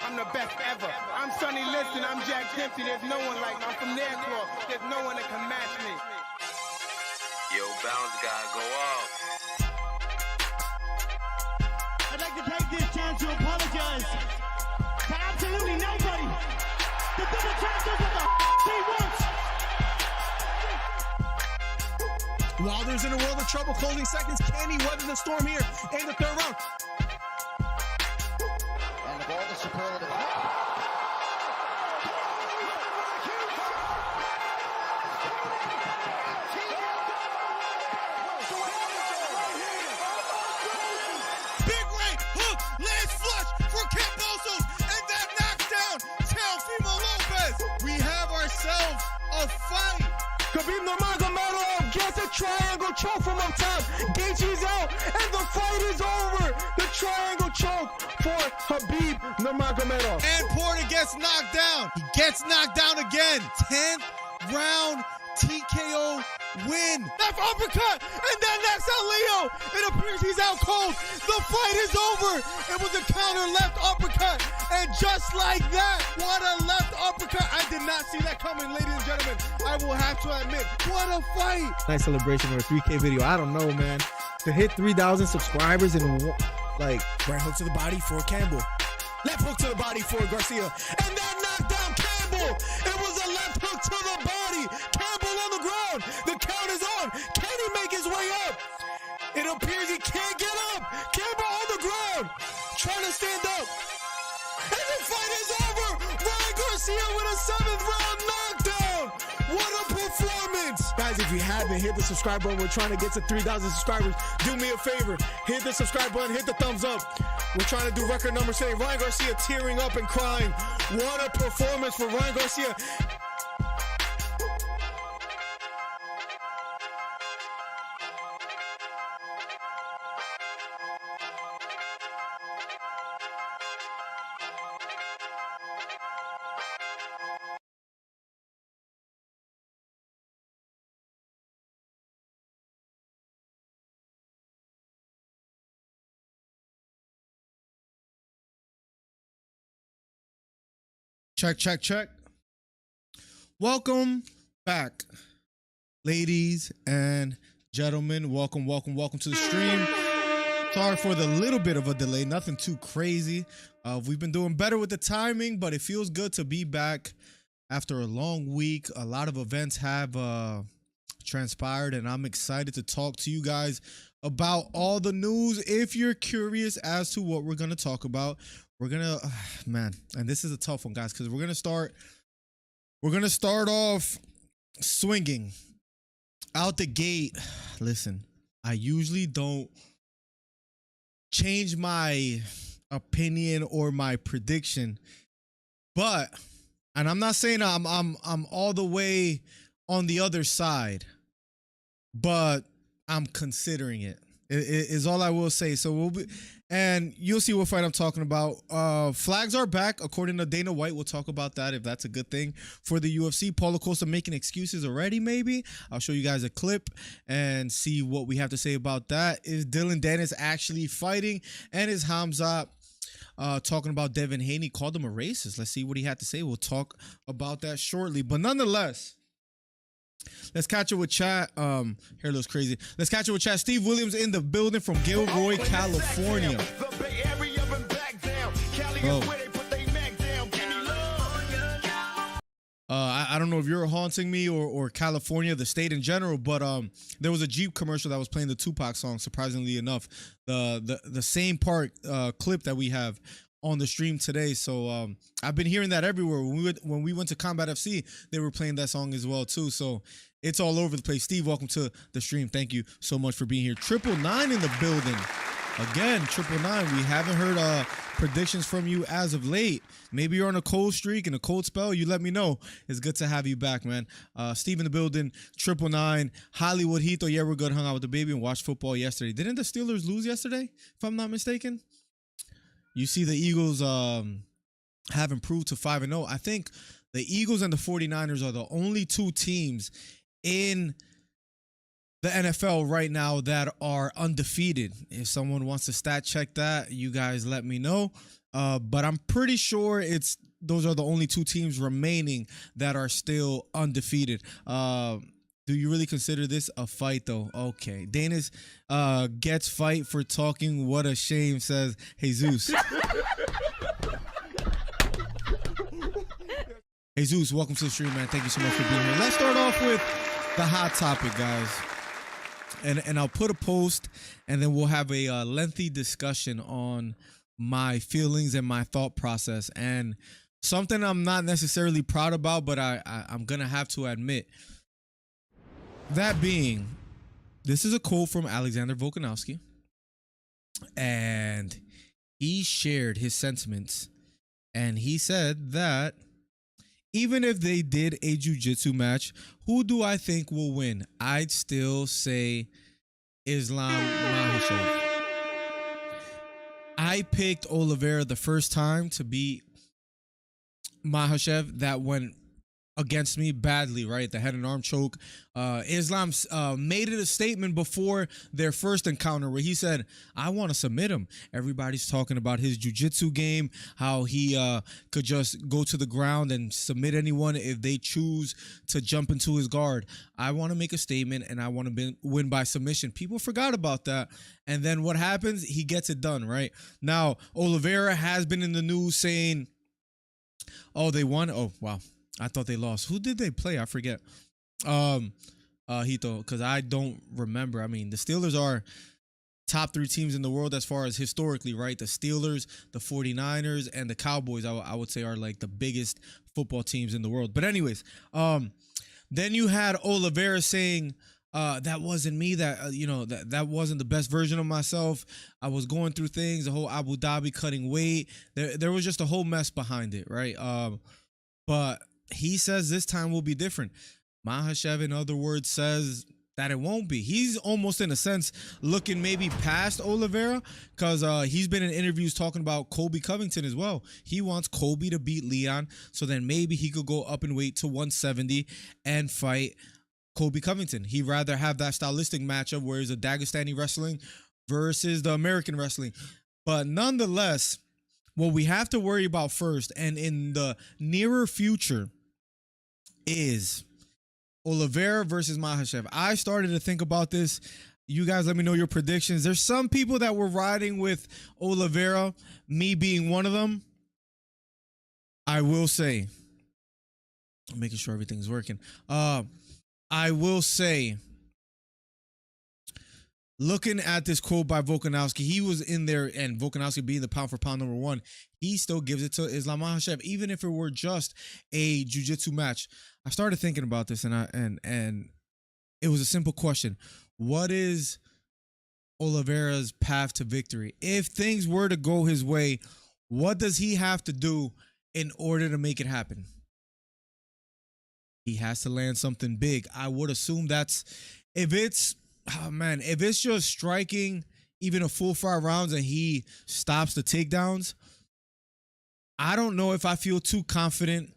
I'm the best ever. I'm Sonny Liston, I'm Jack Dempsey, there's no one like me. I'm from Nairclaw, there's no one that can match me. Yo, bounce guy, go off. I'd like to take this chance to apologize to absolutely nobody. The double champ does what the he wants. Wilder's in a world of trouble, closing seconds. Can he weather the storm here in the third round? And of all the superlative. Big right hook, lands flush for Cambosos, and that knocks down Teofimo Lopez. We have ourselves a fight. Khabib Nurmagomedov gets a triangle choke from up top. Gaethje's out, and the fight is over. The triangle choke for Khabib Nurmagomedov. And Porter gets knocked down. He gets knocked down again. 10th round TKO win. Left uppercut, and that knocks out Leo. It appears he's out cold. The fight is over. It was a counter left uppercut, and just like that, what a left uppercut. I did not see that coming, ladies and gentlemen. I will have to admit, what a fight. Nice celebration or a 3K video. I don't know, man. To hit 3,000 subscribers in like Right hook to the body for Campbell. Left hook to the body for Garcia. And that knocked down Campbell. It was a left hook to the body. Campbell on the ground. The count is on. Can he make his way up? It appears he can't get up. Campbell on the ground. Trying to stand up. And the fight is over. Ryan Garcia with a 7th round knockdown. What a performance. Guys, if you haven't, hit the subscribe button. We're trying to get to 3,000 subscribers. Do me a favor. Hit the subscribe button. Hit the thumbs up. We're trying to do record numbers today. Ryan Garcia tearing up and crying. What a performance for Ryan Garcia. Check, check, check. Welcome back, ladies and gentlemen. Welcome to the stream. Sorry for the little bit of a delay, nothing too crazy. We've been doing better with the timing, but it feels good to be back after a long week. A lot of events have transpired, and I'm excited to talk to you guys about all the news. If you're curious as to what we're going to talk about, we're gonna, man, and this is a tough one, guys, because we're gonna start off swinging out the gate. Listen, I usually don't change my opinion or my prediction, but, and I'm not saying I'm all the way on the other side, but I'm considering it. It is all I will say. So we'll be, and you'll see what fight I'm talking about. Flags are back, according to Dana White. We'll talk about that if that's a good thing for the UFC. Paulo Costa making excuses already, maybe. I'll show you guys a clip and see what we have to say about that. Is Dillon Danis actually fighting? And is Hamzat talking about Devin Haney, called him a racist? Let's see what he had to say. We'll talk about that shortly. But nonetheless, let's catch it with chat. Hair looks crazy. Let's catch it with chat. Steve Williams in the building from Gilroy, California. I don't know if you're haunting me or California, the state in general, but there was a Jeep commercial that was playing the Tupac song. Surprisingly enough, the same part clip that we have on the stream today. So I've been hearing that everywhere. When we went to Combat FC, they were playing that song as well too. So it's all over the place. Steve, welcome to the stream. Thank you so much for being here. 999 in the building. Again, 999. We haven't heard predictions from you as of late. Maybe you're on a cold streak and a cold spell. You let me know. It's good to have you back, man. Steve in the building. 999. Hollywood Hito. Yeah, we're good. Hung out with the baby and watched football yesterday. Didn't the Steelers lose yesterday, if I'm not mistaken? You see the Eagles have improved to 5-0. I think the Eagles and the 49ers are the only two teams in the NFL right now that are undefeated. If someone wants to stat check that, you guys let me know. But I'm pretty sure those are the only two teams remaining that are still undefeated. Do you really consider this a fight, though? Okay. Danis gets fight for talking. What a shame, says Jesus. Jesus, welcome to the stream, man. Thank you so much for being here. Let's start off with the hot topic, guys. And I'll put a post, and then we'll have a lengthy discussion on my feelings and my thought process. And something I'm not necessarily proud about, but I'm going to have to admit. That being, this is a quote from Alexander Volkanovski. And he shared his sentiments. And he said that even if they did a jiu-jitsu match, who do I think will win? I'd still say Islam Makhachev. I picked Oliveira the first time to beat Makhachev. That went against me badly, right? The head and arm choke. Islam made it a statement before their first encounter where he said, I want to submit him. Everybody's talking about his jiu-jitsu game, how he could just go to the ground and submit anyone if they choose to jump into his guard. I want to make a statement and I want to win by submission. People forgot about that. And then what happens? He gets it done, right? Now, Oliveira has been in the news saying, oh, they won? Oh, wow. I thought they lost. Who did they play? I forget. Hito, because I don't remember. I mean, the Steelers are top 3 teams in the world as far as historically, right? The Steelers, the 49ers, and the Cowboys, I would say, are like the biggest football teams in the world. But anyways, then you had Oliveira saying, that wasn't me, that wasn't the best version of myself. I was going through things, the whole Abu Dhabi cutting weight. There was just a whole mess behind it, right? But he says this time will be different. Makhachev, in other words, says that it won't be. He's almost, in a sense, looking maybe past Oliveira because he's been in interviews talking about Colby Covington as well. He wants Colby to beat Leon, so then maybe he could go up in weight to 170 and fight Colby Covington. He'd rather have that stylistic matchup where it's a Dagestani wrestling versus the American wrestling. But nonetheless, what we have to worry about first and in the nearer future is Oliveira versus Makhachev. I started to think about this. You guys let me know your predictions. There's some people that were riding with Oliveira, me being one of them. I will say, I'm making sure everything's working. I will say, looking at this quote by Volkanovski, he was in there, and Volkanovski being the pound for pound number 1, he still gives it to Islam Makhachev, even if it were just a jiu-jitsu match. I started thinking about this, and it was a simple question. What is Oliveira's path to victory? If things were to go his way, what does he have to do in order to make it happen? He has to land something big. I would assume that's, if it's just striking even a full 5 rounds and he stops the takedowns, I don't know if I feel too confident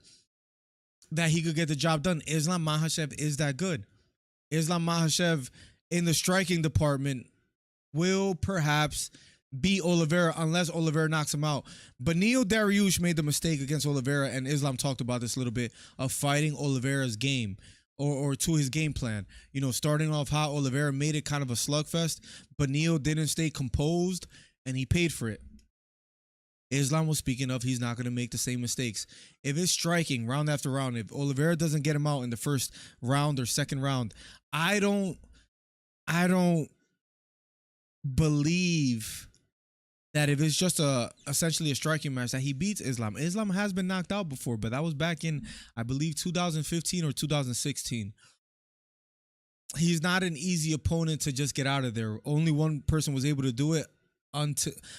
that he could get the job done. Islam Makhachev is that good. Islam Makhachev in the striking department will perhaps beat Oliveira unless Oliveira knocks him out. But Neil Dariush made the mistake against Oliveira, and Islam talked about this a little bit, of fighting Oliveira's game. Or to his game plan. You know, starting off hot, Oliveira made it kind of a slugfest, but Neil didn't stay composed, and he paid for it. Islam was speaking of he's not going to make the same mistakes. If it's striking round after round, if Oliveira doesn't get him out in the first round or second round, I don't believe that if it's just essentially a striking match that he beats Islam. Islam has been knocked out before, but that was back in, I believe, 2015 or 2016. He's not an easy opponent to just get out of there. Only one person was able to do it.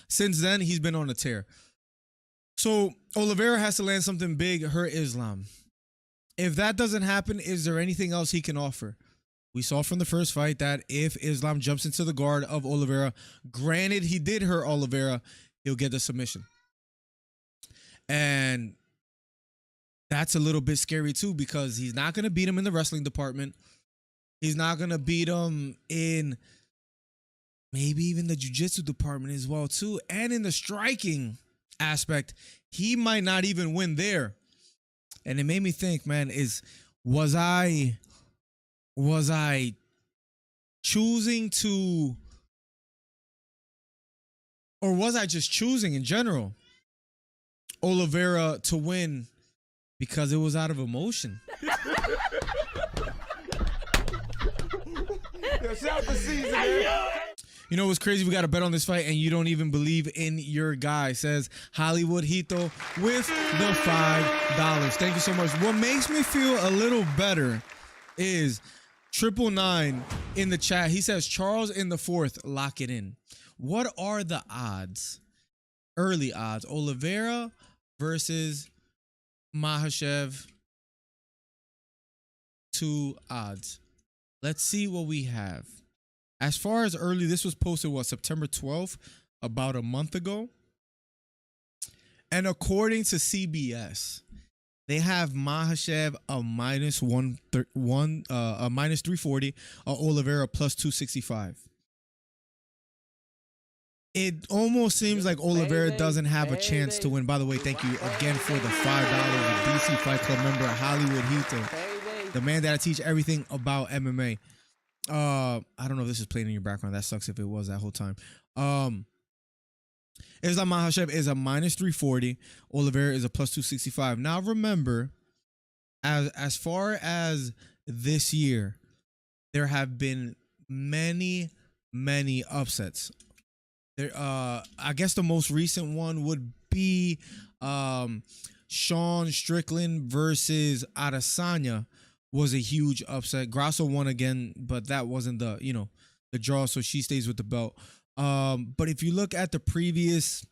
Since then, he's been on a tear. So Oliveira has to land something big, hurt Islam. If that doesn't happen, is there anything else he can offer? We saw from the first fight that if Islam jumps into the guard of Oliveira, granted he did hurt Oliveira, he'll get the submission. And that's a little bit scary too, because he's not going to beat him in the wrestling department. He's not going to beat him in maybe even the jiu-jitsu department as well too. And in the striking aspect, he might not even win there. And it made me think, man, was I choosing to, or was I just choosing in general Oliveira to win because it was out of emotion? Yo, shout out to Caesar, man. You know what's crazy? We got a bet on this fight, and you don't even believe in your guy. Says Hollywood Hito with the $5. Thank you so much. What makes me feel a little better is 999 in the chat. He says Charles in the fourth. Lock it in. What are the odds? Early odds. Oliveira versus Makhachev. 2 odds. Let's see what we have. As far as early, this was posted, September 12th, about a month ago. And according to CBS, they have Makhachev a minus 340, Oliveira plus 265. It almost seems like Oliveira doesn't have a chance to win. By the way, thank you again for the $5. The DC Fight Club member, Hollywood Hito, the man that I teach everything about MMA. I don't know if this is playing in your background. That sucks if it was that whole time. Islam Makhachev is a minus 340. Oliveira is a plus 265. Now remember, as far as this year, there have been many upsets. There, I guess the most recent one would be Sean Strickland versus Adesanya. Was a huge upset. Grasso won again, but that wasn't the draw, so she stays with the belt. But if you look at the previous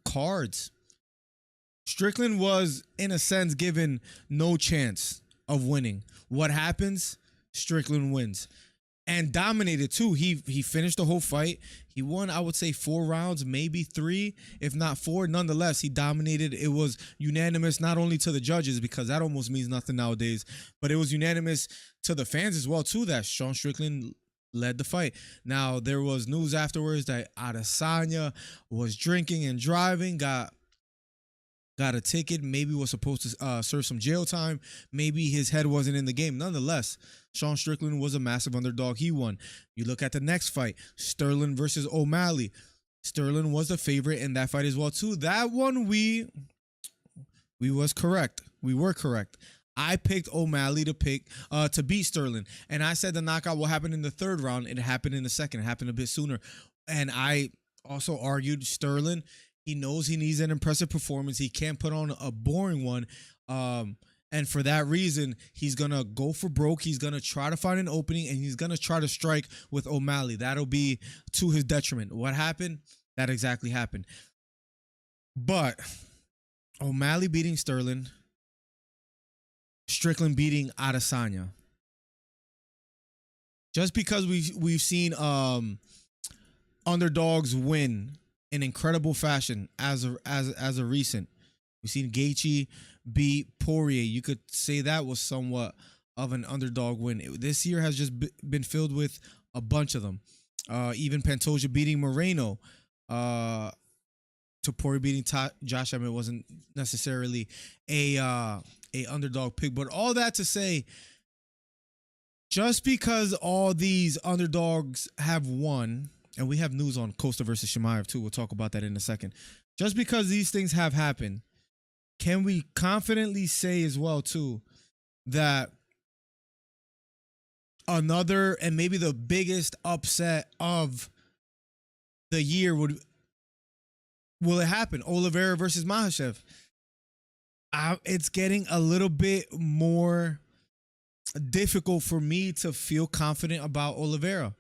cards, Strickland was, in a sense, given no chance of winning. What happens? Strickland wins. And dominated too. He finished the whole fight. He won, I would say, 4 rounds, maybe 3, if not 4. Nonetheless, he dominated. It was unanimous, not only to the judges, because that almost means nothing nowadays, but it was unanimous to the fans as well too, that Sean Strickland led the fight. Now, there was news afterwards that Adesanya was drinking and driving, got a ticket, maybe was supposed to serve some jail time. Maybe his head wasn't in the game. Nonetheless, Sean Strickland was a massive underdog. He won. You look at the next fight, Sterling versus O'Malley. Sterling was the favorite in that fight as well too. That one we was correct. We were correct. I picked O'Malley to beat Sterling, and I said the knockout will happen in the 3rd round. It happened in the 2nd. It happened a bit sooner, and I also argued Sterling. He knows he needs an impressive performance. He can't put on a boring one. And for that reason, he's going to go for broke. He's going to try to find an opening, and he's going to try to strike with O'Malley. That'll be to his detriment. What happened? That exactly happened. But O'Malley beating Sterling, Strickland beating Adesanya. Just because we've seen underdogs win in incredible fashion as a recent. We've seen Gaethje beat Poirier. You could say that was somewhat of an underdog win. This year has just been filled with a bunch of them. Even Pantoja beating Moreno. To Poirier beating Josh Emmett wasn't necessarily a underdog pick. But all that to say, just because all these underdogs have won, and we have news on Costa versus Chimaev too. We'll talk about that in a second. Just because these things have happened, can we confidently say as well too that another and maybe the biggest upset of the year will it happen? Oliveira versus Makhachev. It's getting a little bit more difficult for me to feel confident about Oliveira.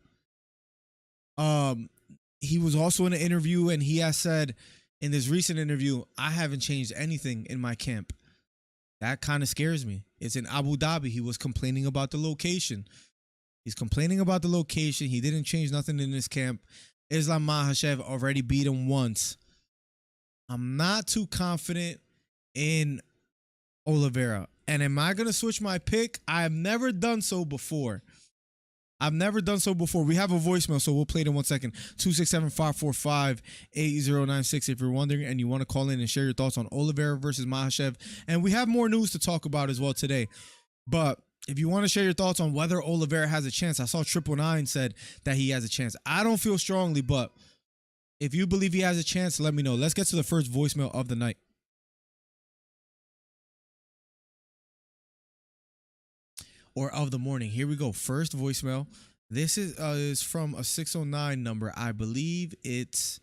He was also in an interview, and he has said in this recent interview, I haven't changed anything in my camp. That kind of scares me. It's in Abu Dhabi. He was complaining about the location. He's complaining about the location. He didn't change nothing in his camp. Islam Makhachev already beat him once. I'm not too confident in Oliveira. And am I going to switch my pick? I have never done so before. I've never done so before. We have a voicemail, so we'll play it in 1 second. 267-545-8096 if you're wondering and you want to call in and share your thoughts on Oliveira versus Makhachev. And we have more news to talk about as well today. But if you want to share your thoughts on whether Oliveira has a chance, I saw 999 said that he has a chance. I don't feel strongly, but if you believe he has a chance, let me know. Let's get to the first voicemail of the night. Or of the morning. Here we go. First voicemail. This is from a 609 number. I believe it's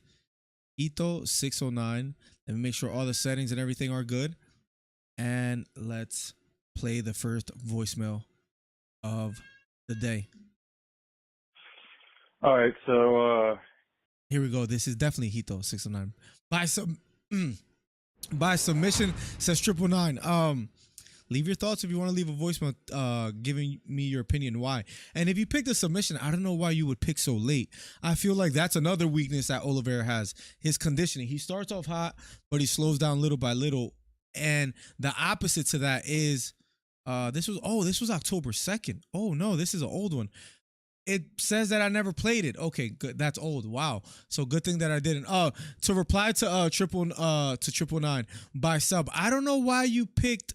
Ito 609. Let me make sure all the settings and everything are good. And let's play the first voicemail of the day. All right, so here we go. This is definitely Hito 609. By submission, says 999. Leave your thoughts if you want to leave a voicemail giving me your opinion why. And if you picked a submission, I don't know why you would pick so late. I feel like that's another weakness that Oliveira has. His conditioning. He starts off hot, but he slows down little by little. And the opposite to that is this was October 2nd. Oh no, this is an old one. It says that I never played it. Okay, good. That's old. Wow. So good thing that I didn't. To reply to 999 by sub. I don't know why you picked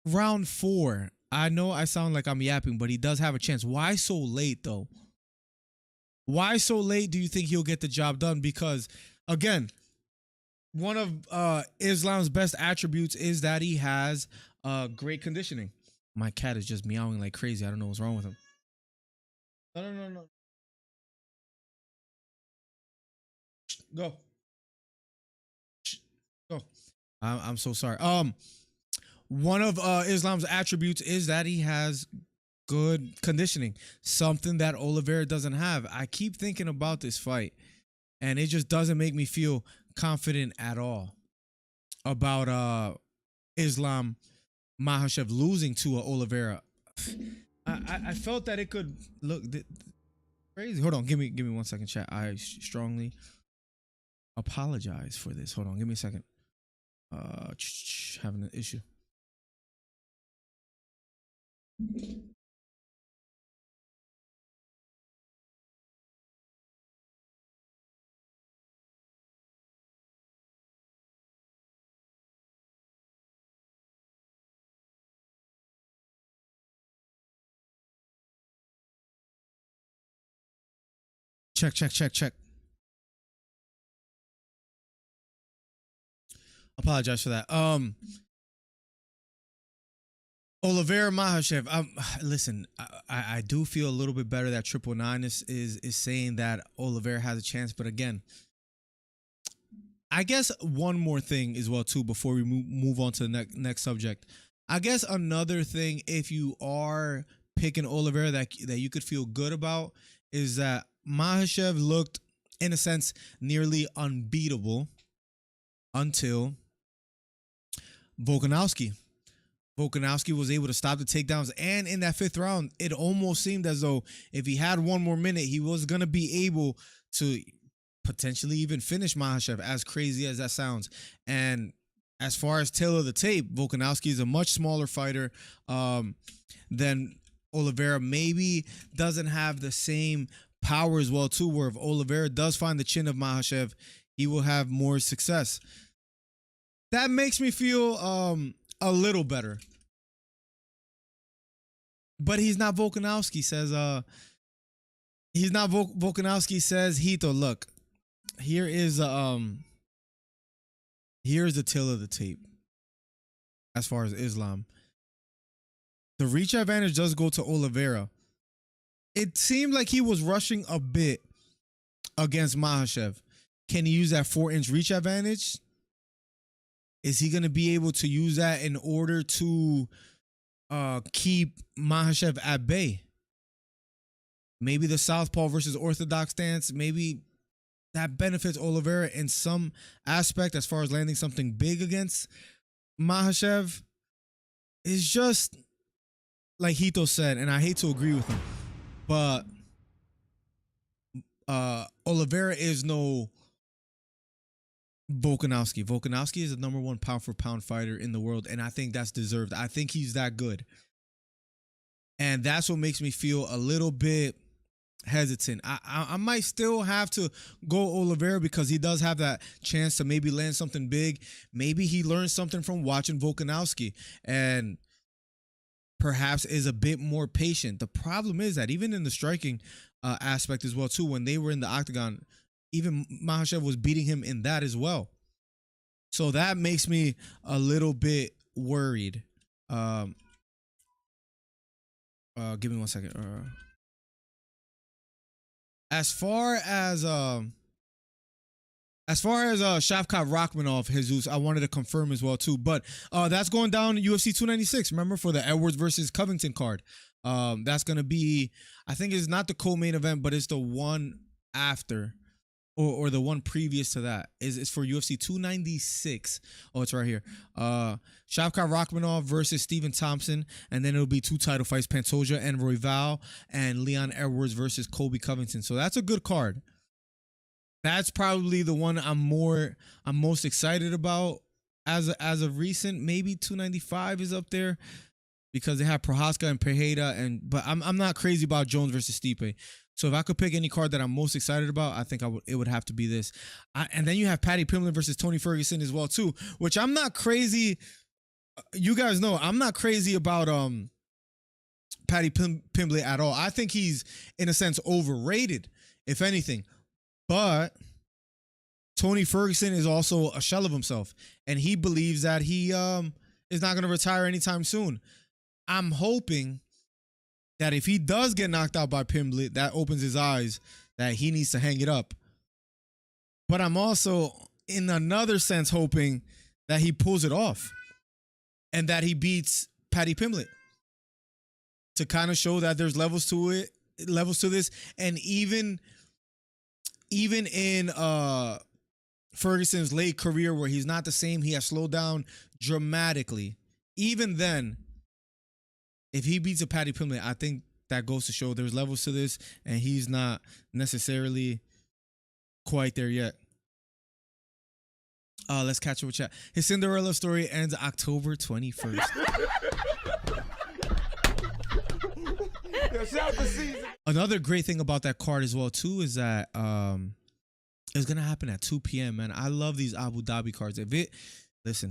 round 4. I know I sound like I'm yapping, but he does have a chance. Why so late though? Why so late do you think he'll get the job done? Because again, one of Islam's best attributes is that he has great conditioning. My cat is just meowing like crazy. I don't know what's wrong with him. No. Go. Go. I'm so sorry. One of Islam's attributes is that he has good conditioning, something that Oliveira doesn't have. I keep thinking about this fight, and it just doesn't make me feel confident at all about Islam Makhachev losing to Oliveira. I felt that it could look crazy. Hold on, give me 1 second, chat. I strongly apologize for this. Hold on, give me a second. Having an issue. Check. Apologize for that. Oliveira Makhachev. Listen, I do feel a little bit better that 999 is saying that Oliveira has a chance, but again, I guess one more thing as well too before we move on to the next subject. I guess another thing, if you are picking Oliveira that you could feel good about, is that Makhachev looked, in a sense, nearly unbeatable until Volkanovski was able to stop the takedowns, and in that 5th round, it almost seemed as though if he had one more minute, he was going to be able to potentially even finish Makhachev, as crazy as that sounds. And as far as tail of the tape, Volkanovski is a much smaller fighter than Oliveira. Maybe doesn't have the same power as well too, where if Oliveira does find the chin of Makhachev, he will have more success. That makes me feel a little better. But he's not Volkanovski, says Volkanovski says, Hito, look, here's the tail of the tape as far as Islam. The reach advantage does go to Oliveira. It seemed like he was rushing a bit against Makhachev. Can he use that 4-inch reach advantage? Is he going to be able to use that in order to keep Makhachev at bay? Maybe the southpaw versus orthodox stance, maybe that benefits Oliveira in some aspect as far as landing something big against Makhachev. It's just like Hito said, and I hate to agree with him, but Oliveira is no Volkanovski. Volkanovski is the #1 pound for pound fighter in the world, and I think that's deserved. I think he's that good. And that's what makes me feel a little bit hesitant. I might still have to go Oliveira because he does have that chance to maybe land something big. Maybe he learned something from watching Volkanovski and perhaps is a bit more patient. The problem is that even in the striking aspect as well too, when they were in the octagon, even Makhachev was beating him in that as well. So that makes me a little bit worried. Give me 1 second. As far as Shavkat Rakhmonov, Jesus, I wanted to confirm as well too. But that's going down UFC 296. Remember, for the Edwards versus Covington card. That's gonna be, I think it's not the co-main event, but it's the one after, or the one previous to that. It's for UFC 296. Oh, it's right here. Shavkat Rakhmonov versus Stephen Thompson, and then it'll be 2 title fights: Pantoja and Royval, and Leon Edwards versus Colby Covington. So that's a good card. That's probably the one I'm most excited about as of recent. Maybe 295 is up there because they have Prohaska and Pereira, but I'm not crazy about Jones versus Stipe. So if I could pick any card that I'm most excited about, I think it would have to be this. And then you have Paddy Pimblett versus Tony Ferguson as well too, which I'm not crazy. You guys know I'm not crazy about Paddy Pimblett at all. I think he's in a sense overrated, if anything. But Tony Ferguson is also a shell of himself, and he believes that he is not going to retire anytime soon. I'm hoping that if he does get knocked out by Pimblett, that opens his eyes that he needs to hang it up. But I'm also, in another sense, hoping that he pulls it off and that he beats Paddy Pimblett to kind of show that there's levels to this, and even in Ferguson's late career where he's not the same, he has slowed down dramatically. Even then, if he beats a Paddy Pimblett, I think that goes to show there's levels to this, and he's not necessarily quite there yet. Let's catch up with chat. His Cinderella story ends October 21st. Another great thing about that card as well too is that it's gonna happen at 2 p.m. man. I love these Abu Dhabi cards.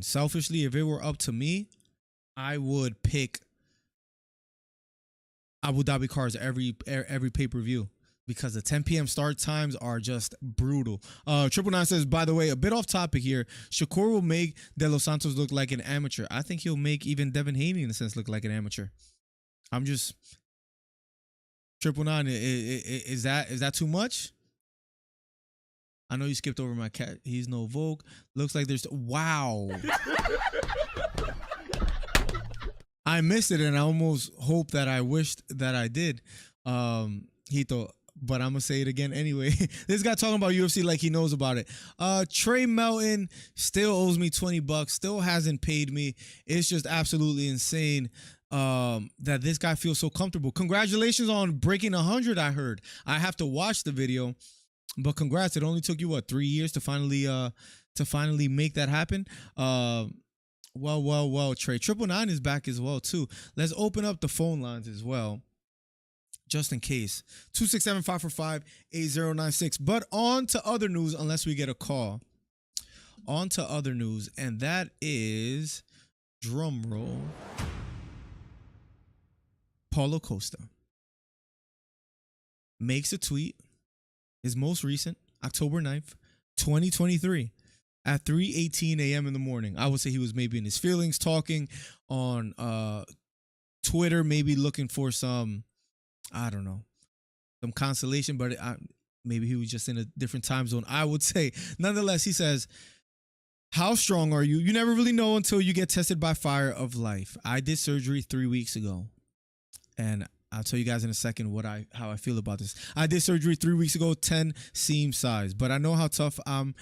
Selfishly, if it were up to me, I would pick Abu Dhabi cards every pay-per-view because the 10 p.m. start times are just brutal. 999 says, by the way, a bit off topic here, Shakur will make De Los Santos look like an amateur. I think he'll make even Devin Haney in a sense look like an amateur. I'm just 999. Is that too much? I know you skipped over my cat. He's no Vogue. Looks like there's wow. I missed it, and I almost hope that I wished that I did. Hito, but I'm gonna say it again anyway. This guy talking about UFC like he knows about it. Trey Melton still owes me $20. Still hasn't paid me. It's just absolutely insane that this guy feels so comfortable. Congratulations on breaking 100. I heard. I have to watch the video, but congrats. It only took you 3 years to finally make that happen. Well, Trey. 999 is back as well too. Let's open up the phone lines as well, just in case. 267-545-8096. But on to other news, unless we get a call. On to other news, and that is, drum roll, Paulo Costa makes a tweet, his most recent, October 9th, 2023. At 3:18 a.m. in the morning. I would say he was maybe in his feelings, talking on Twitter, maybe looking for some, I don't know, some consolation, but maybe he was just in a different time zone, I would say. Nonetheless, he says, how strong are you? You never really know until you get tested by fire of life. I did surgery 3 weeks ago, and I'll tell you guys in a second how I feel about this. I did surgery 3 weeks ago, 10 seam size, but I know how tough I'm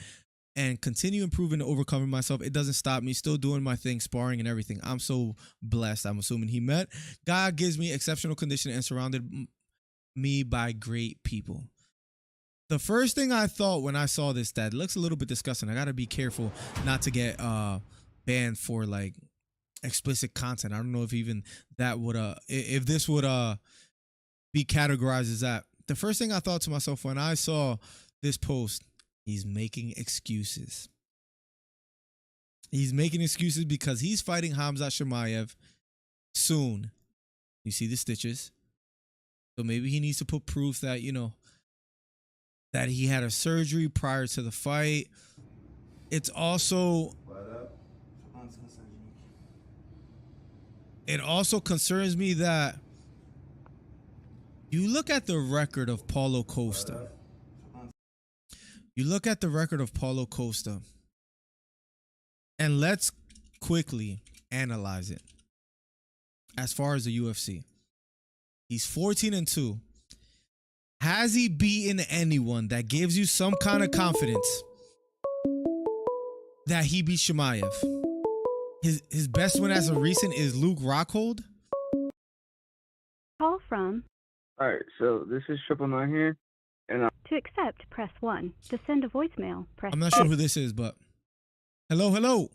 and continue improving and overcoming myself. It doesn't stop me. Still doing my thing, sparring and everything. I'm so blessed. I'm assuming he met. God gives me exceptional condition and surrounded me by great people. The first thing I thought when I saw this, that looks a little bit disgusting. I got to be careful not to get banned for like explicit content. I don't know if even that would if this would be categorized as that. The first thing I thought to myself when I saw this post, he's making excuses. He's making excuses because he's fighting Khamzat Chimaev soon. You see the stitches. So maybe he needs to put proof that, you know, that he had a surgery prior to the fight. It also concerns me that you look at the record of Paulo Costa. And let's quickly analyze it. As far as the UFC, he's 14-2. Has he beaten anyone that gives you some kind of confidence that he beat Chimaev? His best win as of recent is Luke Rockhold. Call from. All right, so this is 999 here, and To accept, press 1. To send a voicemail, press I'm not sure who this is, but hello.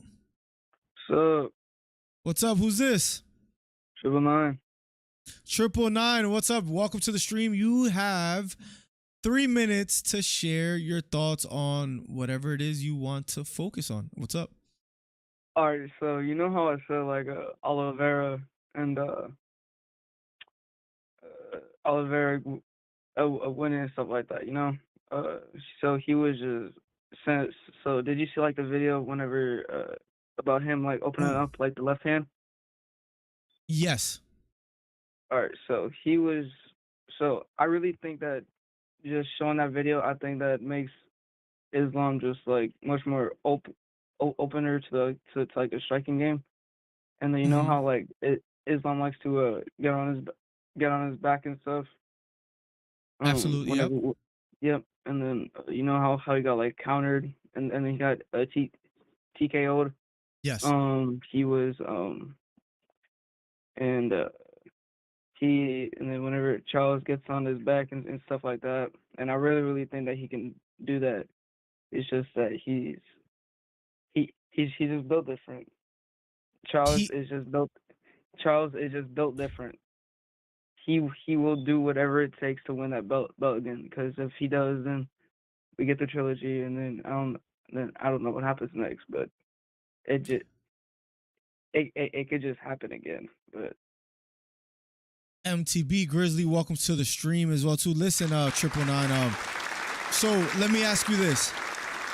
so What's up? Who's this? 999. 999. What's up? Welcome to the stream. You have 3 minutes to share your thoughts on whatever it is you want to focus on. What's up? All right, so you know how I said like Oliveira and Oliveira winning and stuff like that, you know? So he was just sent. So did you see like the video whenever about him like opening up like the left hand? Yes. All right, so he was. So I really think that just showing that video, I think that makes Islam just like much more opener to like the striking game. And then you know how like Islam likes to get on his back and stuff. Absolutely. Yep. Yep. And then you know how he got like countered and then he got TKO'd. Yes. He was and then whenever Charles gets on his back and stuff like that, and I really think that he can do that. It's just that he's just built different. Charles is just built different. He will do whatever it takes to win that belt again. Because if he does, then we get the trilogy, and then I don't know what happens next. But it could just happen again. But MTB Grizzly, welcome to the stream as well too. Listen, 999. So let me ask you this: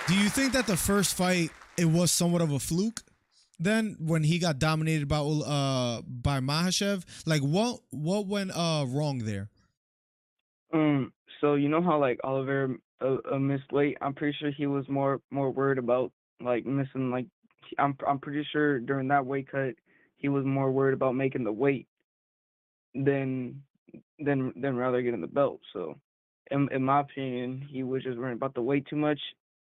do you think that the first fight it was somewhat of a fluke? Then when he got dominated by Makhachev, like what went wrong there? So you know how like Oliver missed weight. I'm pretty sure he was more worried about like missing like I'm pretty sure during that weight cut he was more worried about making the weight than rather getting the belt. So in my opinion, he was just worried about the weight too much,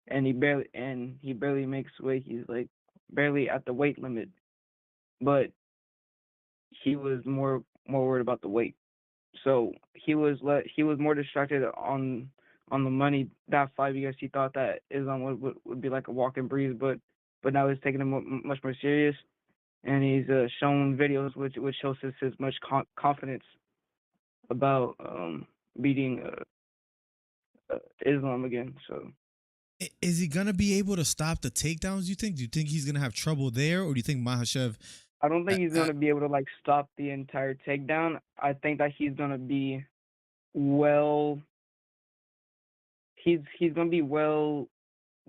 and he barely makes weight. He's like barely at the weight limit, but he was more worried about the weight. So he was more distracted on the money that fight because he thought that Islam would be like a walking breeze, but now he's taking it much more serious, and he's shown videos which shows his much confidence about beating Islam again. So. Is he gonna be able to stop the takedowns? Do you think he's gonna have trouble there, or do you think Makhachev? I don't think he's gonna be able to like stop the entire takedown. I think that he's gonna be he's gonna be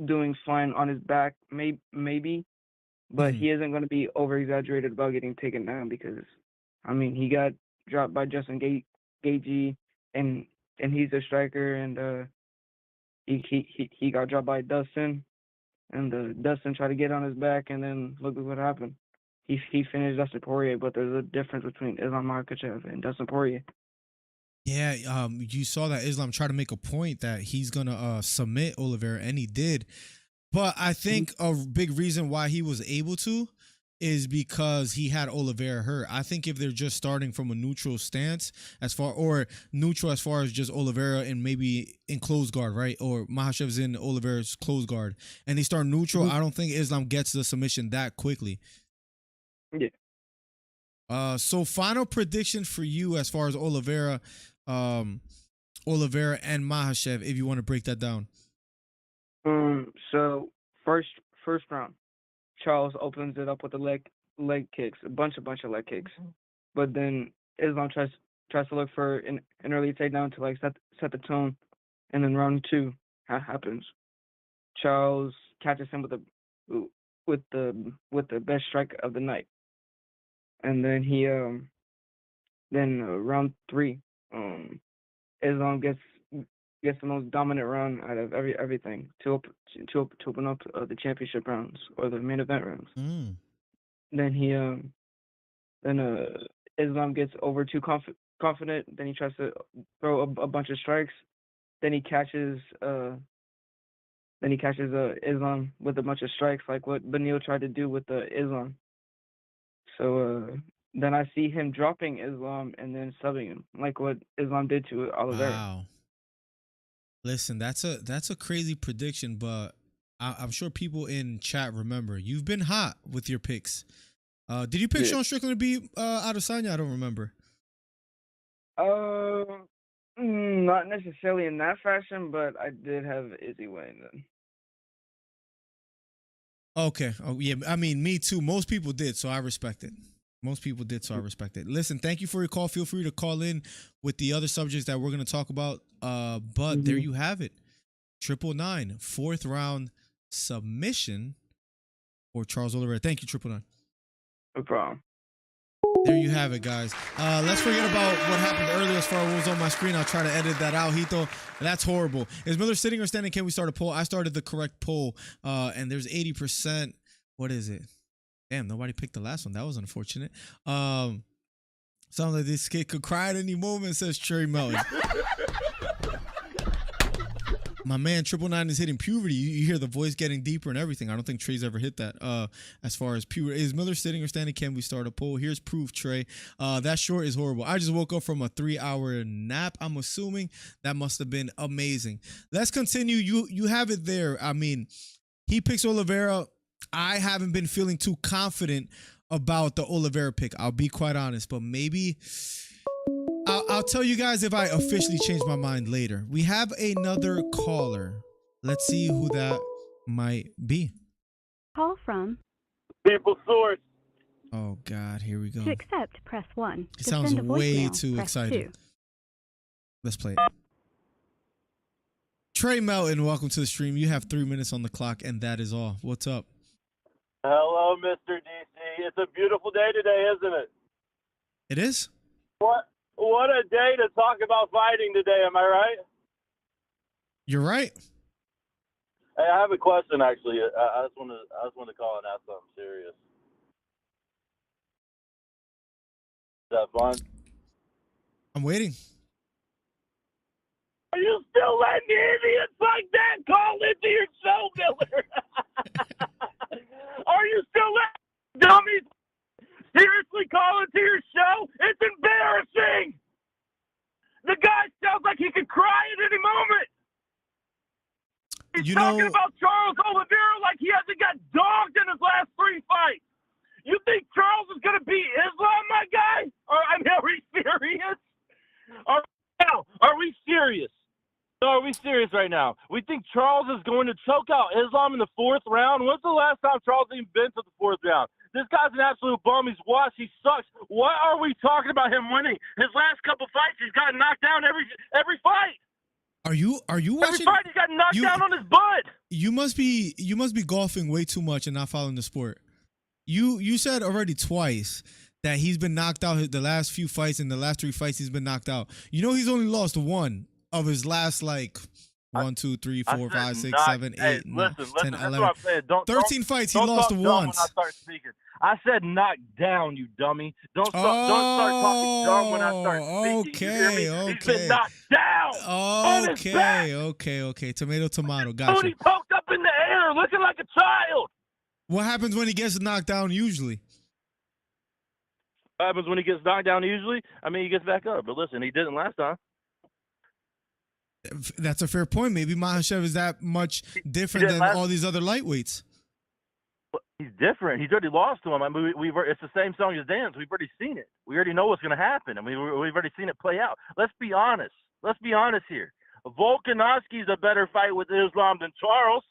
doing fine on his back, maybe, but he isn't gonna be over exaggerated about getting taken down because, I mean, he got dropped by Justin Gaethje, and he's a striker, and he got dropped by Dustin, and Dustin tried to get on his back, and then look at what happened. He finished Dustin Poirier, but there's a difference between Islam Makhachev and Dustin Poirier. Yeah, you saw that Islam tried to make a point that he's gonna submit Oliveira, and he did. But I think a big reason why he was able to is because he had Oliveira hurt. I think if they're just starting from a neutral stance as far as just Oliveira and maybe in close guard, right? Or Makhachev's in Oliveira's close guard, and they start neutral, I don't think Islam gets the submission that quickly. Yeah. So final prediction for you as far as Oliveira and Makhachev, if you want to break that down. So first round, Charles opens it up with the leg kicks, a bunch of leg kicks, but then Islam tries to look for an early takedown to like set the tone, and then round 2 happens. Charles catches him with the best strike of the night, and then he round 3, Islam gets the most dominant round out of everything to open up the championship rounds or the main event rounds. Then Islam gets over too confident. Then he tries to throw a bunch of strikes. Then he catches Islam with a bunch of strikes, like what Beneil tried to do with Islam. So then I see him dropping Islam and then subbing him, like what Islam did to Oliveira. Wow. Listen, that's a crazy prediction, but I'm sure people in chat remember. You've been hot with your picks. Did you pick Sean Strickland to beat Adesanya? I don't remember. Not necessarily in that fashion, but I did have Izzy winning then. Okay. Oh yeah. I mean, me too. Most people did, so I respect it. Listen, thank you for your call. Feel free to call in with the other subjects that we're going to talk about. But there you have it. 999, 4th round submission for Charles Oliveira. Thank you, 999. No problem. There you have it, guys. Let's forget about what happened earlier as far as what was on my screen. I'll try to edit that out, Hito. That's horrible. Is Miller sitting or standing? Can we start a poll? I started the correct poll, and there's 80%. What is it? Damn, nobody picked the last one. That was unfortunate. Sounds like this kid could cry at any moment, says Cherry Melton. My man, 999 is hitting puberty. You hear the voice getting deeper and everything. I don't think Trey's ever hit that. As far as puberty, is Miller sitting or standing? Can we start a poll? Here's proof, Trey. That short is horrible. I just woke up from a 3-hour nap. I'm assuming that must have been amazing. Let's continue. You have it there. I mean, he picks Oliveira. I haven't been feeling too confident about the Oliveira pick. I'll be quite honest, but maybe I'll tell you guys if I officially change my mind later. We have another caller. Let's see who that might be. Call from People Source. Oh, God. Here we go. To accept, press 1. It To sounds send a way voicemail, too press excited. 2. Let's play it. Trey Melton, welcome to the stream. You have 3 minutes on the clock, and that is all. What's up? Hello, Mr. DC. It's a beautiful day today, isn't it? It is? What a day to talk about fighting today, am I right? You're right. Hey, I have a question, actually. I just want to call and ask something serious. Is that fun? I'm waiting. Are you still letting idiots like that call into your show, Miller? Are you still letting dummies seriously call into your show? It's embarrassing. The guy sounds like he could cry at any moment. He's talking about Charles Oliveira like he hasn't got dogged in his last 3 fights. You think Charles is going to beat Islam, my guy? Are we serious? Are we serious? So are we serious right now? We think Charles is going to choke out Islam in the 4th round? When's the last time Charles even been to the 4th round? This guy's an absolute bum. He's washed. He sucks. What are we talking about him winning? His last couple fights, he's gotten knocked down every fight. Are you watching? Every fight, he's got knocked down on his butt. You must be golfing way too much and not following the sport. You said already twice that he's been knocked out the last few fights, and the last 3 fights he's been knocked out. You know he's only lost 1 of his last 1, 2, 3, 4, 5, 6, 7, 8, 9, 10, 11, 13 fights. He lost once. When I start speaking, I said knock down, you dummy. Don't start talking dumb when I start speaking. Okay. He's been knocked down. Okay. Tomato. Gotcha. Dude, he poked up in the air, looking like a child. What happens when he gets knocked down? Usually. What happens when he gets knocked down? Usually, he gets back up. But listen, he didn't last time. That's a fair point. Maybe Makhachev is that much different than all these other lightweights. He's different. He's already lost to him. I mean, it's the same song as Dance. We've already seen it. We already know what's going to happen. I mean, we've already seen it play out. Let's be honest. Let's be honest here. Volkanovski's a better fight with Islam than Charles.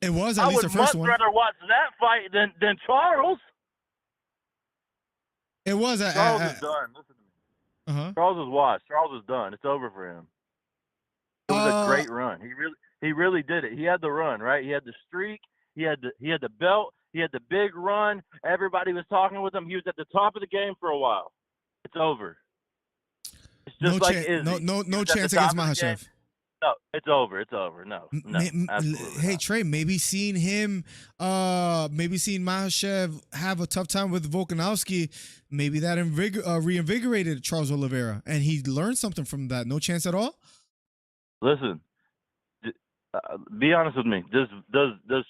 It was at least the first one. I would much rather watch that fight than Charles. It was. Charles is done. Listen to me. Uh-huh. Charles is washed. Charles is done. It's over for him. It was a great run. He really did it. He had the run, right? He had the streak. He had the belt. He had the big run. Everybody was talking with him. He was at the top of the game for a while. It's over. It's just no chance against Makhachev. No, it's over. It's over. No, absolutely hey not. Trey, maybe seeing Makhachev have a tough time with Volkanovski, maybe that reinvigorated Charles Oliveira, and he learned something from that. No chance at all. Listen, be honest with me. Does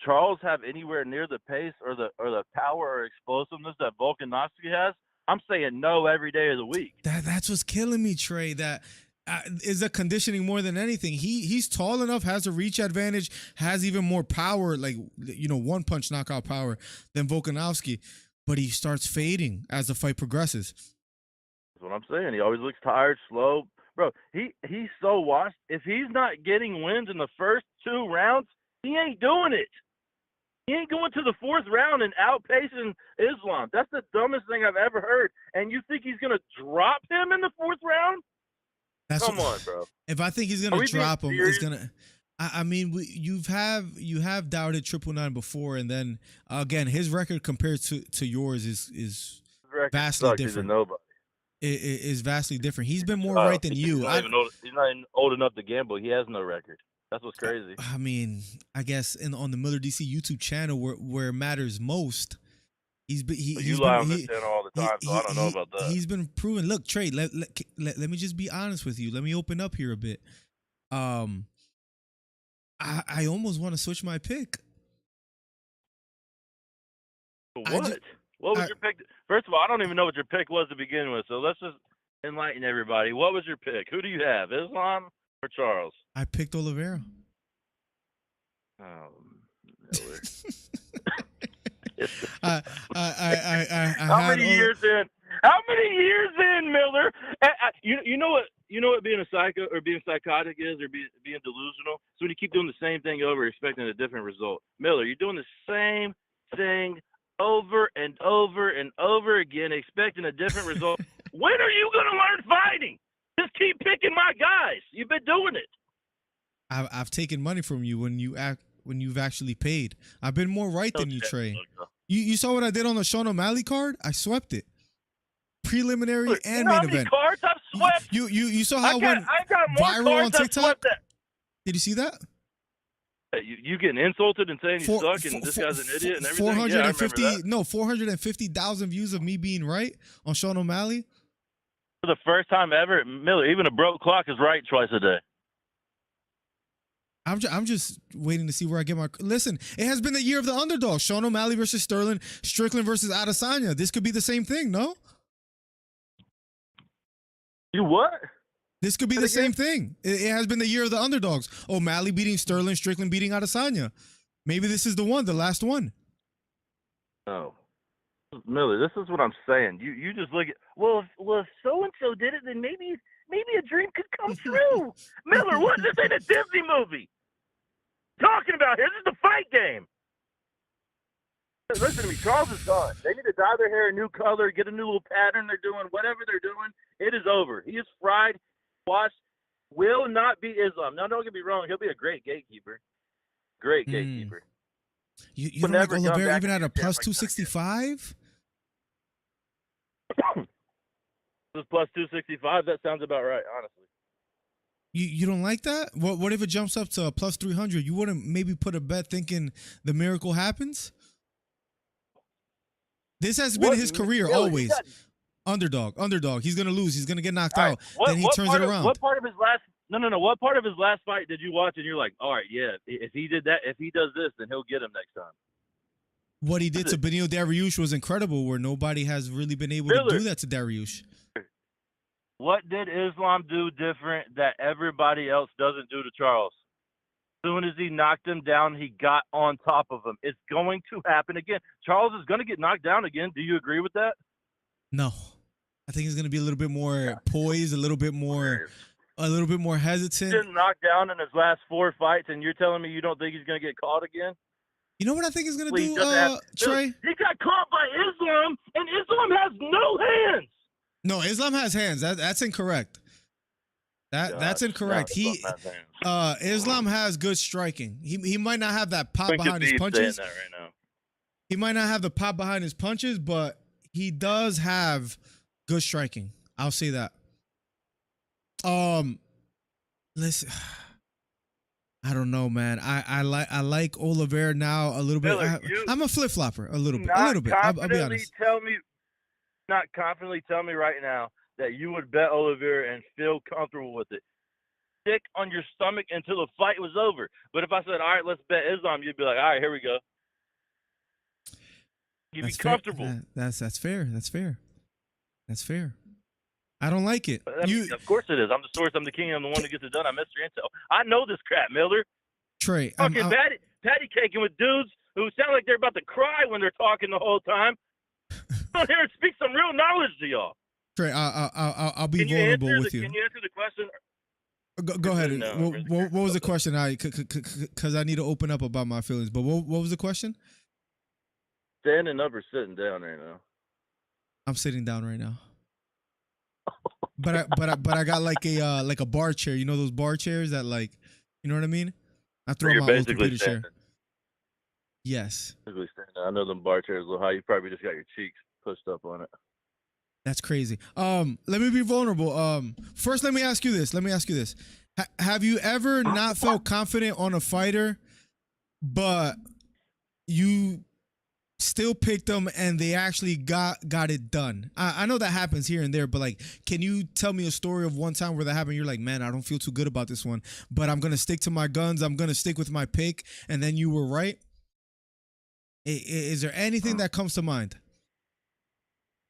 Charles have anywhere near the pace or the power or explosiveness that Volkanovski has? I'm saying no every day of the week. That's what's killing me, Trey. That is the conditioning more than anything. He's tall enough, has a reach advantage, has even more power, like one punch knockout power than Volkanovski, but he starts fading as the fight progresses. That's what I'm saying. He always looks tired, slow. Bro, he's so washed. If he's not getting wins in the first 2 rounds, he ain't doing it. He ain't going to the 4th round and outpacing Islam. That's the dumbest thing I've ever heard. And you think he's going to drop him in the 4th round? Come on, bro. If I think he's going to drop him, he's going to. I mean, you have doubted 999 before, and then again, his record compared to yours is vastly different. Nobody. Is vastly different. He's been more right than you. He's not even old enough to gamble. He has no record. That's what's crazy. I mean, I guess on the Miller DC YouTube channel where it matters most, you lie on this channel all the time, so I don't know about that. He's been proven. Look, Trey, let me just be honest with you. Let me open up here a bit. I almost want to switch my pick. What? What was your pick? First of all, I don't even know what your pick was to begin with, so let's just enlighten everybody. What was your pick? Who do you have, Islam or Charles? I picked Oliveira. Oh, How many years in, Miller? You know what being a psycho or being psychotic is, or being delusional? So when you keep doing the same thing over, expecting a different result. Miller, you're doing the same thing over and over and over again, expecting a different result. When are you going to learn fighting? Just keep picking my guys. You've been doing it. I've taken money from you when you've actually paid. I've been more right than you, Trey. You saw what I did on the Sean O'Malley card? I swept it. Preliminary and main event. Cards I've swept? You saw how I went viral on TikTok? Did you see that? You getting insulted and saying you suck and this guy's an idiot and everything? 450,000 views of me being right on Sean O'Malley. For the first time ever, Miller, even a broke clock is right twice a day. I'm just waiting to see where I get my. Listen, it has been the year of the underdog. Sean O'Malley versus Sterling, Strickland versus Adesanya. This could be the same thing, no? You what? This could be the same thing. It has been the year of the underdogs. O'Malley beating Sterling, Strickland beating Adesanya. Maybe this is the last one. Oh, Miller, this is what I'm saying. You just look at if so and so did it, then maybe a dream could come true. Miller, what? This ain't a Disney movie. Talking about here, this is the fight game. Listen to me, Charles is done. They need to dye their hair a new color, get a new little pattern. They're doing whatever they're doing. It is over. He is fried. Washed. Will not be Islam. Now, don't get me wrong. He'll be a great gatekeeper. Great gatekeeper. You don't like Oliveira even at a plus 265? This plus 265. That sounds about right, honestly. You don't like that? What if it jumps up to a plus 300? You wouldn't maybe put a bet thinking the miracle happens? This has been his career always. Underdog. He's gonna lose. He's gonna get knocked out. Then he turns it around. What part of his last? No. What part of his last fight did you watch and you're like, all right, yeah, if he did that, if he does this, then he'll get him next time. What he did to Benil Dariush was incredible, where nobody has really been able to do that to Dariush. What did Islam do different that everybody else doesn't do to Charles? soon as he knocked him down, he got on top of him. It's going to happen again. Charles is going to get knocked down again. Do you agree with that? No, I think he's gonna be a little bit more poised, a little bit more hesitant. He's been knocked down in his last 4 fights, and you're telling me you don't think he's going to get caught again? You know what I think he's gonna Well, he do, doesn't have- Trey? He got caught by Islam, and Islam has no hands. No, Islam has hands. That's incorrect. That's incorrect. Islam has good striking. He might not have that pop behind his punches. That right now. He might not have the pop behind his punches, but he does have good striking. I'll say that. Listen, I don't know, man. I like Oliveira now a little bit. Miller, I'm a flip flopper a little bit. I'll be honest. Not confidently tell me right now that you would bet Oliveira and feel comfortable with it. Sick on your stomach until the fight was over. But if I said, all right, let's bet Islam, you'd be like, all right, here we go. You'd be comfortable. That's fair. That's fair. I don't like it. Of course it is. I'm the source. I'm the king. I'm the one that gets it done. I'm Mr. Intel. I know this crap, Miller. Trey, Fucking patty caking with dudes who sound like they're about to cry when they're talking the whole time. Come here and speak some real knowledge to y'all. Trey, I'll be vulnerable with you. Can you answer the question? Go ahead. What was the question? Because I need to open up about my feelings. But what was the question? Standing up or sitting down right now? I'm sitting down right now. But I got like a bar chair. You know those bar chairs that you know what I mean? I throw my old computer chair. Yes. I know them bar chairs a little high. You probably just got your cheeks pushed up on it. That's crazy. Let me be vulnerable. First, let me ask you this. Have you ever not felt confident on a fighter, but you still picked them and they actually got it done? I know that happens here and there, but can you tell me a story of one time where that happened? You're like, man, I don't feel too good about this one, but I'm gonna stick to my guns. I'm gonna stick with my pick, and then you were right. Is there anything that comes to mind?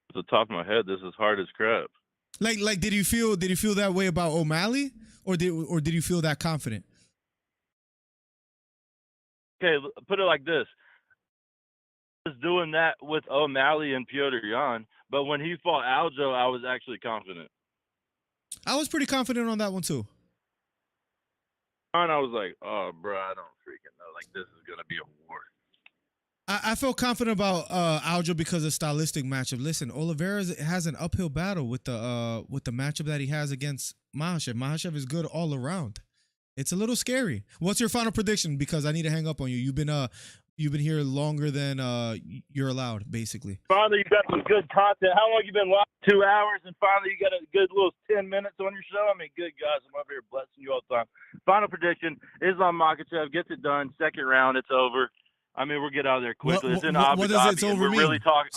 Off the top of my head, this is hard as crap. Like did you feel that way about O'Malley, or did you feel that confident? Okay, put it like this. I was doing that with O'Malley and Piotr Jan, but when he fought Aljo, I was actually confident. I was pretty confident on that one too. And I was like, oh, bro, I don't freaking know. This is going to be a war. I felt confident about Aljo because of stylistic matchup. Listen, Oliveira has an uphill battle with the matchup that he has against Makhachev. Makhachev is good all around. It's a little scary. What's your final prediction? Because I need to hang up on you. You've been here longer than you're allowed, basically. Finally, you got some good content. How long you been live? 2 hours, and finally you got a good little 10 minutes on your show. I mean, good guys. I'm over here blessing you all the time. Final prediction: Islam Makhachev gets it done. Second round, it's over. I mean, we'll get out of there quickly. It's in Abu what does Dhabi, it's over we're mean? really talking.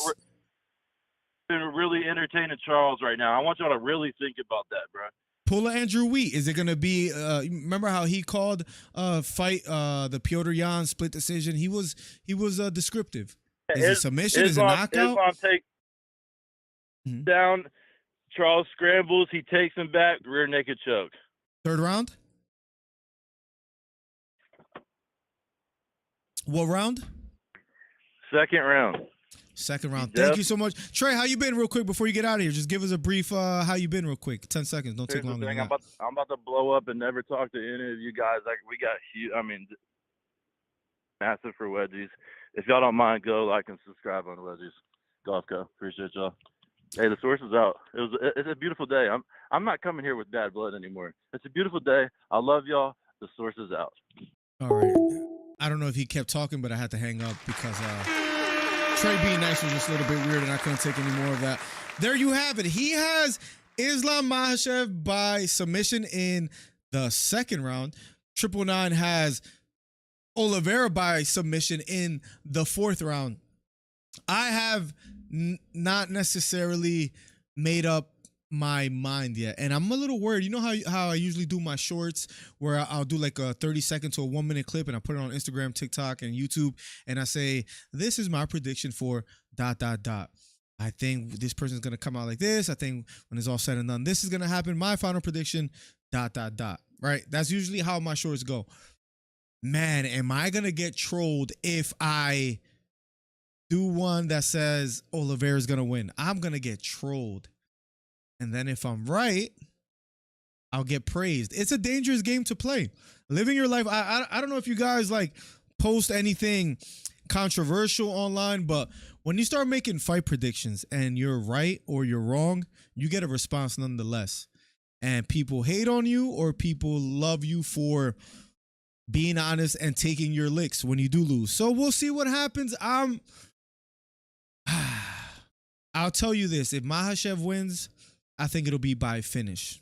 We're really entertaining Charles right now. I want y'all to really think about that, bro. Pull Andrew Wheat. Is it going to be? Remember how he called fight the Piotr Jan split decision? He was descriptive. Is it submission? Is it knockout? Islam takes down. Charles scrambles. He takes him back. Rear naked choke. Third round. What round? Second round. Second round. Thank you so much. Trey, how you been real quick before you get out of here? Just give us a brief how you been real quick. 10 seconds. Don't take long. I'm about to blow up and never talk to any of you guys. We got huge, massive for Wedgies. If y'all don't mind, go like and subscribe on Wedgies. Golf Co. Appreciate y'all. Hey, the source is out. It's a beautiful day. I'm not coming here with bad blood anymore. It's a beautiful day. I love y'all. The source is out. All right. I don't know if he kept talking, but I had to hang up because Trey being nice was just a little bit weird, and I couldn't take any more of that. There you have it. He has Islam Makhachev by submission in the second round. 999 has Oliveira by submission in the fourth round. I have not necessarily made up my mind yet, and I'm a little worried. You know how I usually do my shorts where I'll do like a 30-second to a 1-minute clip and I put it on Instagram, TikTok, and YouTube, and I say, this is my prediction for ... I think this person's gonna come out like this. I think when it's all said and done, this is gonna happen. My final prediction ... Right? That's usually how my shorts go. man, am I gonna get trolled if I do one that says Oliveira's gonna win? I'm gonna get trolled. And then if I'm right, I'll get praised. It's a dangerous game to play. Living your life. I don't know if you guys like post anything controversial online, but when you start making fight predictions and you're right or you're wrong, you get a response nonetheless. And people hate on you or people love you for being honest and taking your licks when you do lose. So we'll see what happens. I'll tell you this. If Makhachev wins, I think it'll be by finish.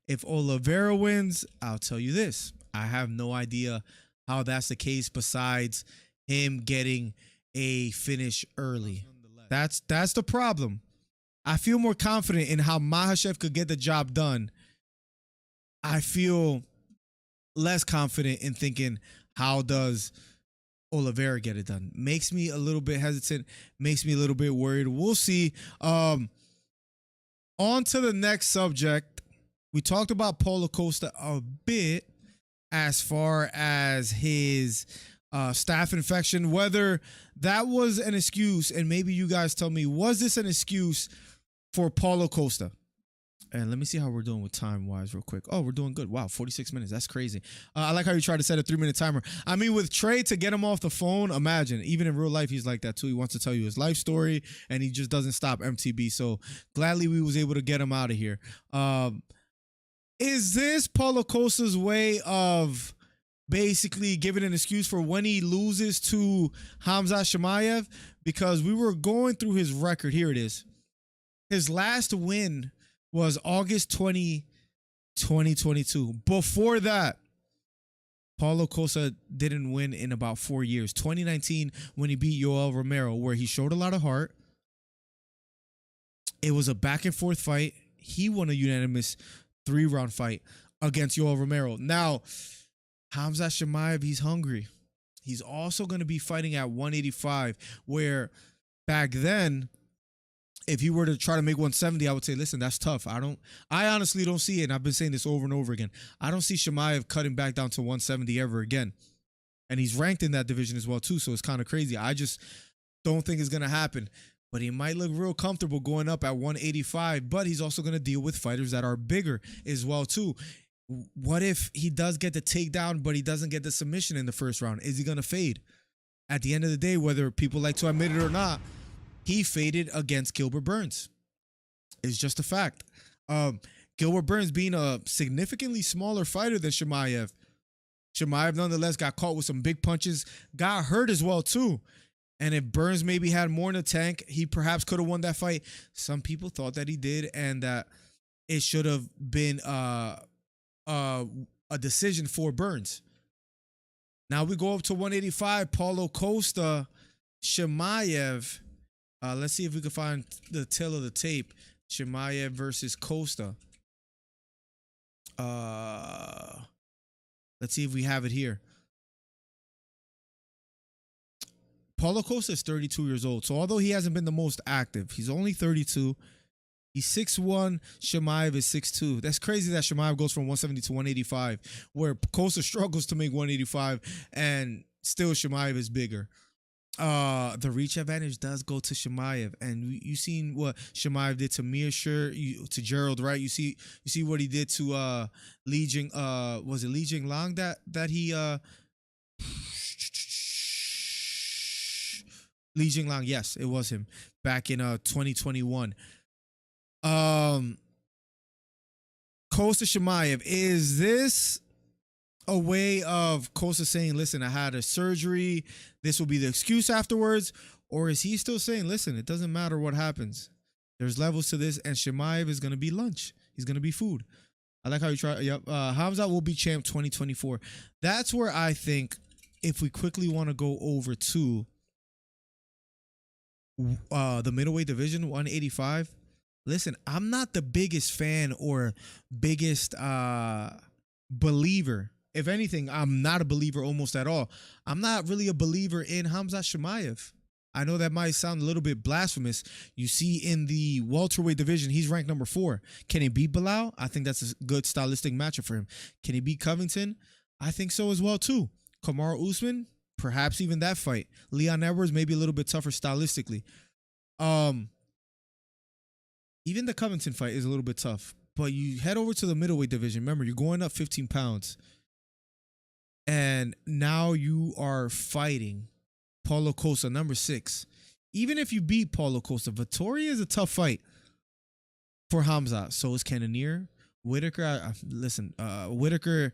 If Oliveira wins, I'll tell you this. I have no idea how that's the case besides him getting a finish early. That's the problem. I feel more confident in how Makhachev could get the job done. I feel less confident in thinking, how does Oliveira get it done? Makes me a little bit hesitant, makes me a little bit worried. We'll see. On to the next subject. We talked about Paulo Costa a bit as far as his staph infection, whether that was an excuse, and maybe you guys tell me, was this an excuse for Paulo Costa? And let me see how we're doing with time-wise real quick. Oh, we're doing good. Wow, 46 minutes. That's crazy. I like how you try to set a 3-minute timer. I mean, with Trey, to get him off the phone, imagine. Even in real life, he's like that too. He wants to tell you his life story, and he just doesn't stop MTB. So gladly we was able to get him out of here. Is this Paulo Costa's way of basically giving an excuse for when he loses to Khamzat Chimaev? Because we were going through his record. Here it is. His last win was August 20, 2022. Before that, Paulo Costa didn't win in about 4 years. 2019, when he beat Yoel Romero, where he showed a lot of heart. It was a back and forth fight. He won a unanimous 3-round fight against Yoel Romero. Now, Khamzat Chimaev, he's hungry. He's also going to be fighting at 185, where back then, if he were to try to make 170, I would say, listen, that's tough. I honestly don't see it. And I've been saying this over and over again. I don't see Chimaev cutting back down to 170 ever again. And he's ranked in that division as well, too. So it's kind of crazy. I just don't think it's going to happen. But he might look real comfortable going up at 185. But he's also going to deal with fighters that are bigger as well, too. What if he does get the takedown, but he doesn't get the submission in the first round? Is he going to fade? At the end of the day, whether people like to admit it or not, he faded against Gilbert Burns. It's just a fact. Gilbert Burns being a significantly smaller fighter than Chimaev. Chimaev nonetheless got caught with some big punches, got hurt as well too. And if Burns maybe had more in the tank, he perhaps could have won that fight. Some people thought that he did and that it should have been a decision for Burns. Now we go up to 185, Paulo Costa, Chimaev. Let's see if we can find the tail of the tape. Chimaev versus Costa. Let's see if we have it here. Paulo Costa is 32 years old. So although he hasn't been the most active, he's only 32. He's 6'1". Chimaev is 6'2". That's crazy that Chimaev goes from 170 to 185, where Costa struggles to make 185, and still Chimaev is bigger. The reach advantage does go to Chimaev, and you seen what Chimaev did to Mearshur, to Gerald, right? You see what he did to Li Jing. Was it Li Jing Lang that he Li Jing Lang? Yes, it was him back in 2021. Costa Chimaev, is this a way of Costa saying, listen, I had a surgery, this will be the excuse afterwards? Or is he still saying, listen, it doesn't matter what happens, there's levels to this, and Chimaev is going to be lunch, he's going to be food? I like how you try. Yep. Khamzat will be champ 2024. That's where I think, if we quickly want to go over to the middleweight division, 185. Listen, I'm not the biggest fan or biggest believer. If anything, I'm not a believer almost at all. I'm not really a believer in Khamzat Chimaev. I know that might sound a little bit blasphemous. You see in the welterweight division, he's ranked number 4. Can he beat Bilal? I think that's a good stylistic matchup for him. Can he beat Covington? I think so as well too. Kamaru Usman, perhaps even that fight. Leon Edwards maybe a little bit tougher stylistically. Even the Covington fight is a little bit tough. But you head over to the middleweight division. Remember, you're going up 15 pounds. And now you are fighting Paulo Costa, number 6. Even if you beat Paulo Costa, Vittoria is a tough fight for Hamzat. So is Cannonier. Whitaker, Whitaker,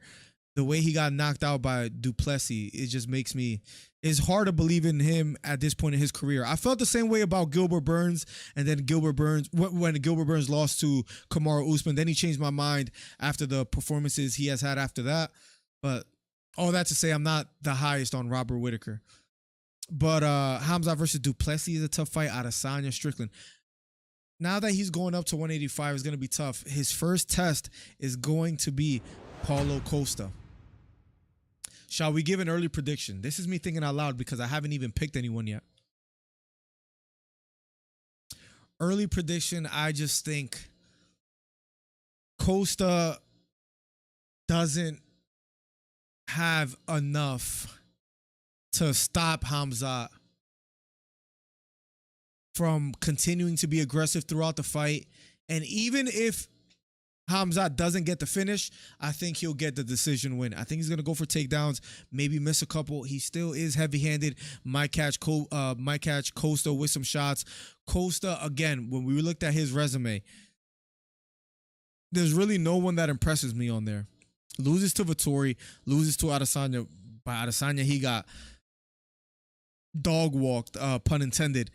the way he got knocked out by Duplessis, it just makes me, it's hard to believe in him at this point in his career. I felt the same way about Gilbert Burns, and then when Gilbert Burns lost to Kamaru Usman, then he changed my mind after the performances he has had after that. But all that to say, I'm not the highest on Robert Whitaker. But Hamzat versus Duplessis is a tough fight. Adesanya, Strickland. Now that he's going up to 185, it's going to be tough. His first test is going to be Paulo Costa. Shall we give an early prediction? This is me thinking out loud because I haven't even picked anyone yet. Early prediction, I just think Costa doesn't have enough to stop Hamzat from continuing to be aggressive throughout the fight. And even if Hamzat doesn't get the finish, I think he'll get the decision win. I think he's going to go for takedowns, maybe miss a couple. He still is heavy-handed. Might catch Costa with some shots. Costa, again, when we looked at his resume, there's really no one that impresses me on there. Loses to Vittori, loses to Adesanya. By Adesanya, he got dog walked, pun intended.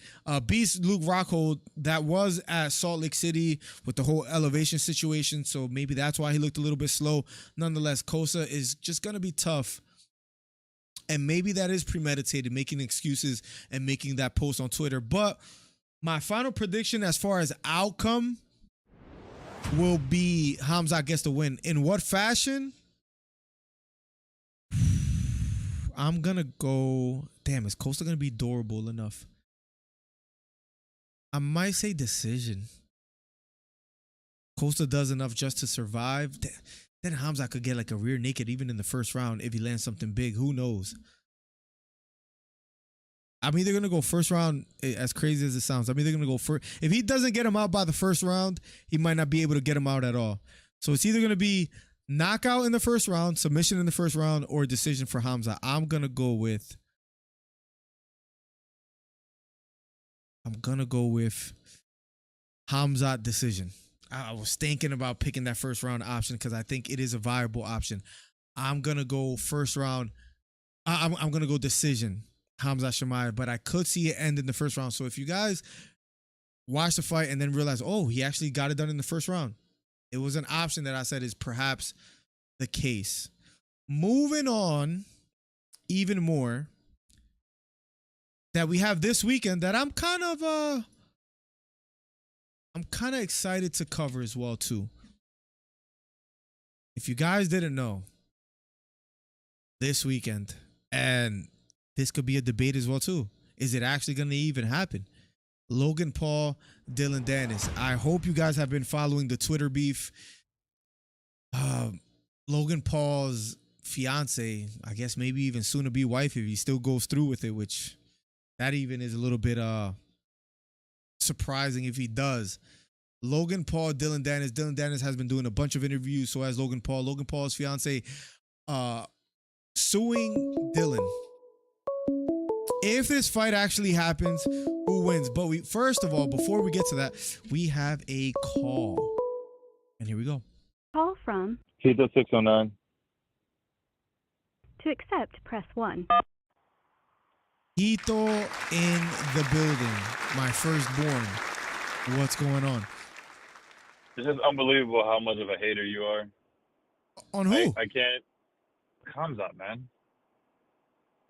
Beast Luke Rockhold, that was at Salt Lake City with the whole elevation situation, so maybe that's why he looked a little bit slow. Nonetheless, Costa is just going to be tough. And maybe that is premeditated, making excuses and making that post on Twitter. But my final prediction as far as outcome will be Hamzat gets the win. In what fashion? I'm going to go... Damn, is Costa going to be durable enough? I might say decision. Costa does enough just to survive. Then Hamzat could get like a rear naked even in the first round if he lands something big. Who knows? I'm either going to go first round, as crazy as it sounds. I'm either going to go first. If he doesn't get him out by the first round, he might not be able to get him out at all. So it's either going to be knockout in the first round, submission in the first round, or decision for Hamzat. I'm going to go with Hamzat decision. I was thinking about picking that first round option because I think it is a viable option. I'm going to go first round. I'm going to go decision, Hamzat Chimaev, but I could see it end in the first round. So if you guys watch the fight and then realize, oh, he actually got it done in the first round, it was an option that I said is perhaps the case. Moving on, even more, that we have this weekend that I'm kind of excited to cover as well too. If you guys didn't know, this weekend, and this could be a debate as well too, is it actually going to even happen? Logan Paul, Dillon Danis. I hope you guys have been following the Twitter beef. Logan Paul's fiance, I guess maybe even soon to be wife if he still goes through with it, which that even is a little bit surprising if he does. Logan Paul, Dillon Danis. Dillon Danis has been doing a bunch of interviews, so has Logan Paul. Logan Paul's fiance suing Dillon. If this fight actually happens, who wins? But first of all, before we get to that, we have a call. And here we go. Call from. Tito 609. To accept, press 1. Tito in the building. My firstborn. What's going on? It's just unbelievable how much of a hater you are. On who? I can't. Hamzat, man.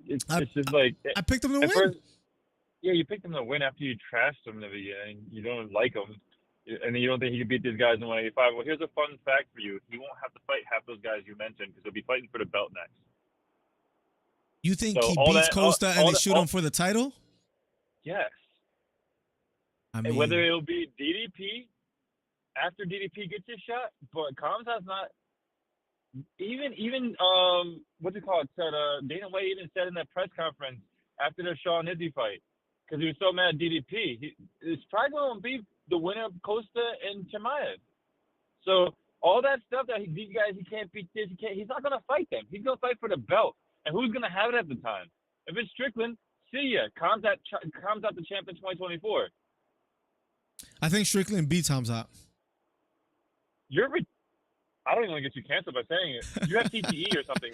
It's just like I picked him to win. First, yeah, you picked him to win after you trashed him in the beginning. You don't like him, and then you don't think he can beat these guys in 185. Well, here's a fun fact for you: he won't have to fight half those guys you mentioned because he'll be fighting for the belt next. You think he beats Costa and they shoot him for the title? Yes. I mean, and whether it'll be DDP after DDP gets his shot, but Hamzat's not even what's it called? Said Dana White even said in that press conference after the Shawn Izzy fight, because he was so mad at DDP, it's probably going to be the winner of Costa and Chimaev. So all that stuff that these guys, he can't beat this, he's not going to fight them. He's going to fight for the belt. And who's going to have it at the time? If it's Strickland, see ya. Comes out the champ in 2024. I think Strickland beats Hamzat. I don't even want to get you canceled by saying it. You have TTE or something,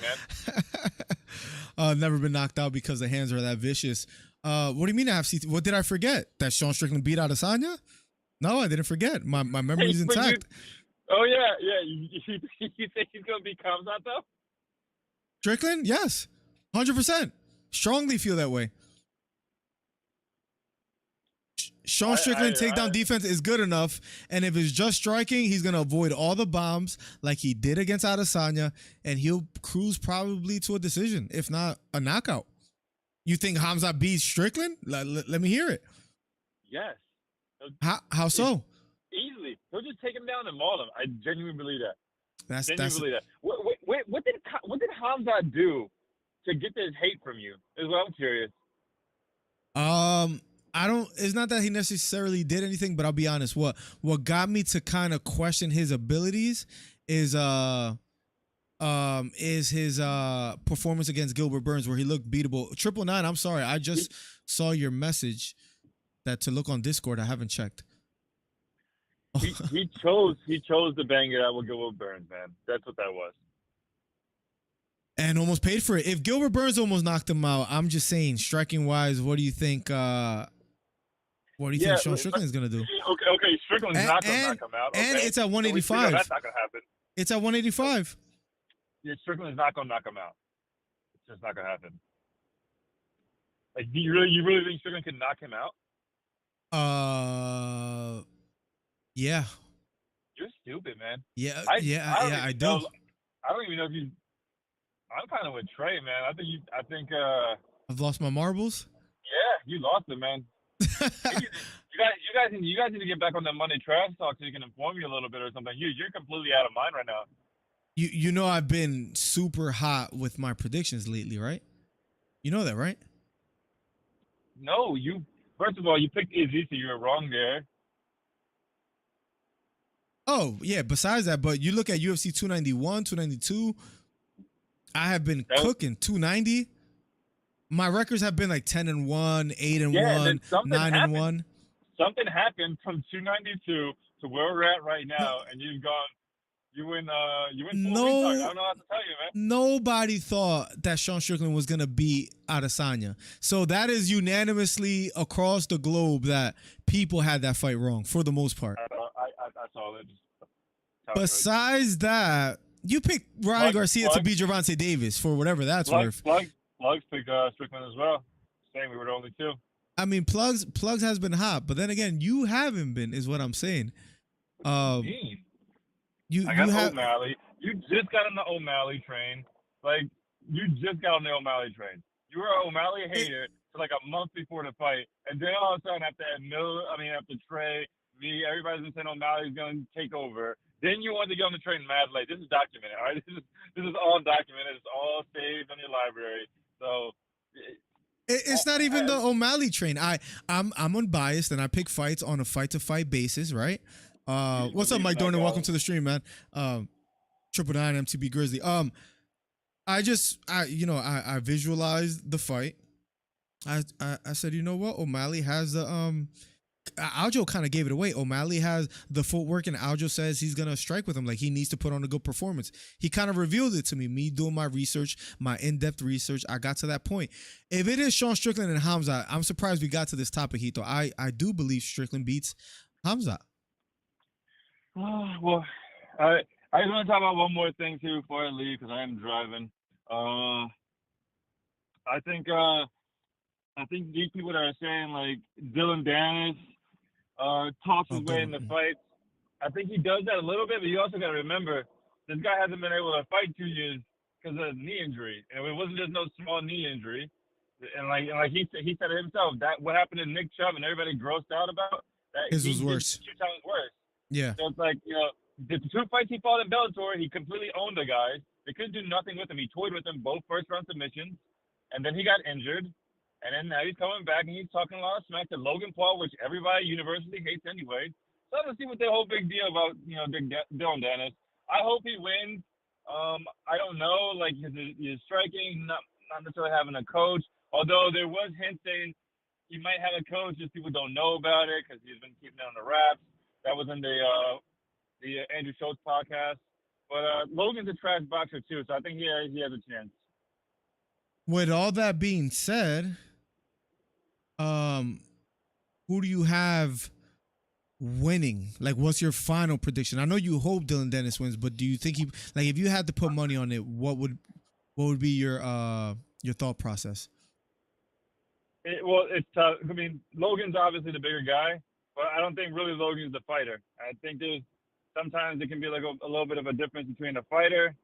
man. Never been knocked out because the hands are that vicious. What do you mean I have CTE? What did I forget? That Sean Strickland beat Adesanya? No, I didn't forget. My memory is intact. You think he's going to beat Hamzat, though? Strickland? Yes. 100%. Strongly feel that way. Sean Strickland takedown defense is good enough, and if it's just striking, he's going to avoid all the bombs like he did against Adesanya, and he'll cruise probably to a decision, if not a knockout. You think Hamzat beats Strickland? Let me hear it. Yes. How so? Easily. He'll just take him down and maul him. I genuinely believe that. That's believe that. What did Hamzat do to get this hate from you? Is what I'm curious. It's not that he necessarily did anything, but I'll be honest. What got me to kind of question his abilities is his performance against Gilbert Burns, where he looked beatable. 999, I'm sorry, I just saw your message that to look on Discord. I haven't checked. He chose to bang it out with Gilbert Burns, man. That's what that was. And almost paid for it. If Gilbert Burns almost knocked him out, I'm just saying, striking wise, what do you think? What do you think Sean Strickland is gonna do? Okay, Strickland's not gonna knock him out. Okay? And it's at 185. That's not gonna happen. It's at 185. Yeah, Strickland's not gonna knock him out. It's just not gonna happen. Like, do you really think Strickland can knock him out? Yeah. You're stupid, man. Yeah, I do. I don't even know if you. I'm kind of with Trey, man. I think. I've lost my marbles. Yeah, you lost it, man. you guys need to get back on that Monday trash talk so you can inform me a little bit or something. You're completely out of mind right now. You know I've been super hot with my predictions lately, right? You know that, right? No, first of all, you picked Izzy, so you were wrong there. Oh, yeah, besides that, but you look at UFC 291, 292, I have been cooking 290. My records have been like 10-1, 8-1, 9-1. Something happened from 292 to where we're at right now, and you win full retard. I don't know how to tell you, man. Nobody thought that Sean Strickland was gonna beat Adesanya. So that is unanimously across the globe that people had that fight wrong for the most part. I saw it. Besides that, you picked Ryan Garcia to beat Gervonta Davis for whatever that's worth. Plugs picked Strickland as well. Saying we were the only two. I mean, Plugs has been hot, but then again, you haven't been, is what I'm saying. I got O'Malley. You just got on the O'Malley train. Like, you just got on the O'Malley train. You were an O'Malley hater for like a month before the fight, and then all of a sudden after Trey, me, everybody's been saying O'Malley's going to take over. Then you wanted to get on the train mad late. This is documented, all right? This is all documented. It's all saved on your library. So it's not even the O'Malley train. I'm unbiased and I pick fights on a fight to fight basis, right? What's up, Mike Dornan? Welcome to the stream, man. 999 MTB Grizzly. I visualized the fight. I said, you know what? O'Malley has the Aljo kind of gave it away. O'Malley has the footwork, and Aljo says he's gonna strike with him. Like, he needs to put on a good performance. He kind of revealed it to me. Me doing my research, my in-depth research, I got to that point. If it is Sean Strickland and Hamzat, I'm surprised we got to this topic, Hito. I do believe Strickland beats Hamzat. Well, I just want to talk about one more thing too before I leave because I am driving. I think these people that are saying like Dillon Danis talks his way in the fight. I think he does that a little bit, but you also got to remember this guy hasn't been able to fight 2 years because of a knee injury, and it wasn't just no small knee injury. And like he said it himself, that what happened to Nick Chubb and everybody grossed out about that. His was worse. 2 times worse. Yeah. So it's like, the 2 fights he fought in Bellator, he completely owned the guys. They couldn't do nothing with him. He toyed with them both first-round submissions, and then he got injured. And then now he's coming back and he's talking a lot of smack to Logan Paul, which everybody universally hates anyway. So let's see what the whole big deal about, Dillon Danis. I hope he wins. I don't know, like his striking, not necessarily having a coach. Although there was hints saying he might have a coach, just people don't know about it because he's been keeping it on the wraps. That was in the Andrew Schultz podcast. But Logan's a trash boxer too, so I think he has a chance. With all that being said, who do you have winning? Like, what's your final prediction? I know you hope Dillon Danis wins, but do you think if you had to put money on it, what would be your thought process? It's tough. I mean, Logan's obviously the bigger guy, but I don't think really Logan's the fighter. I think sometimes there can be like a little bit of a difference between a fighter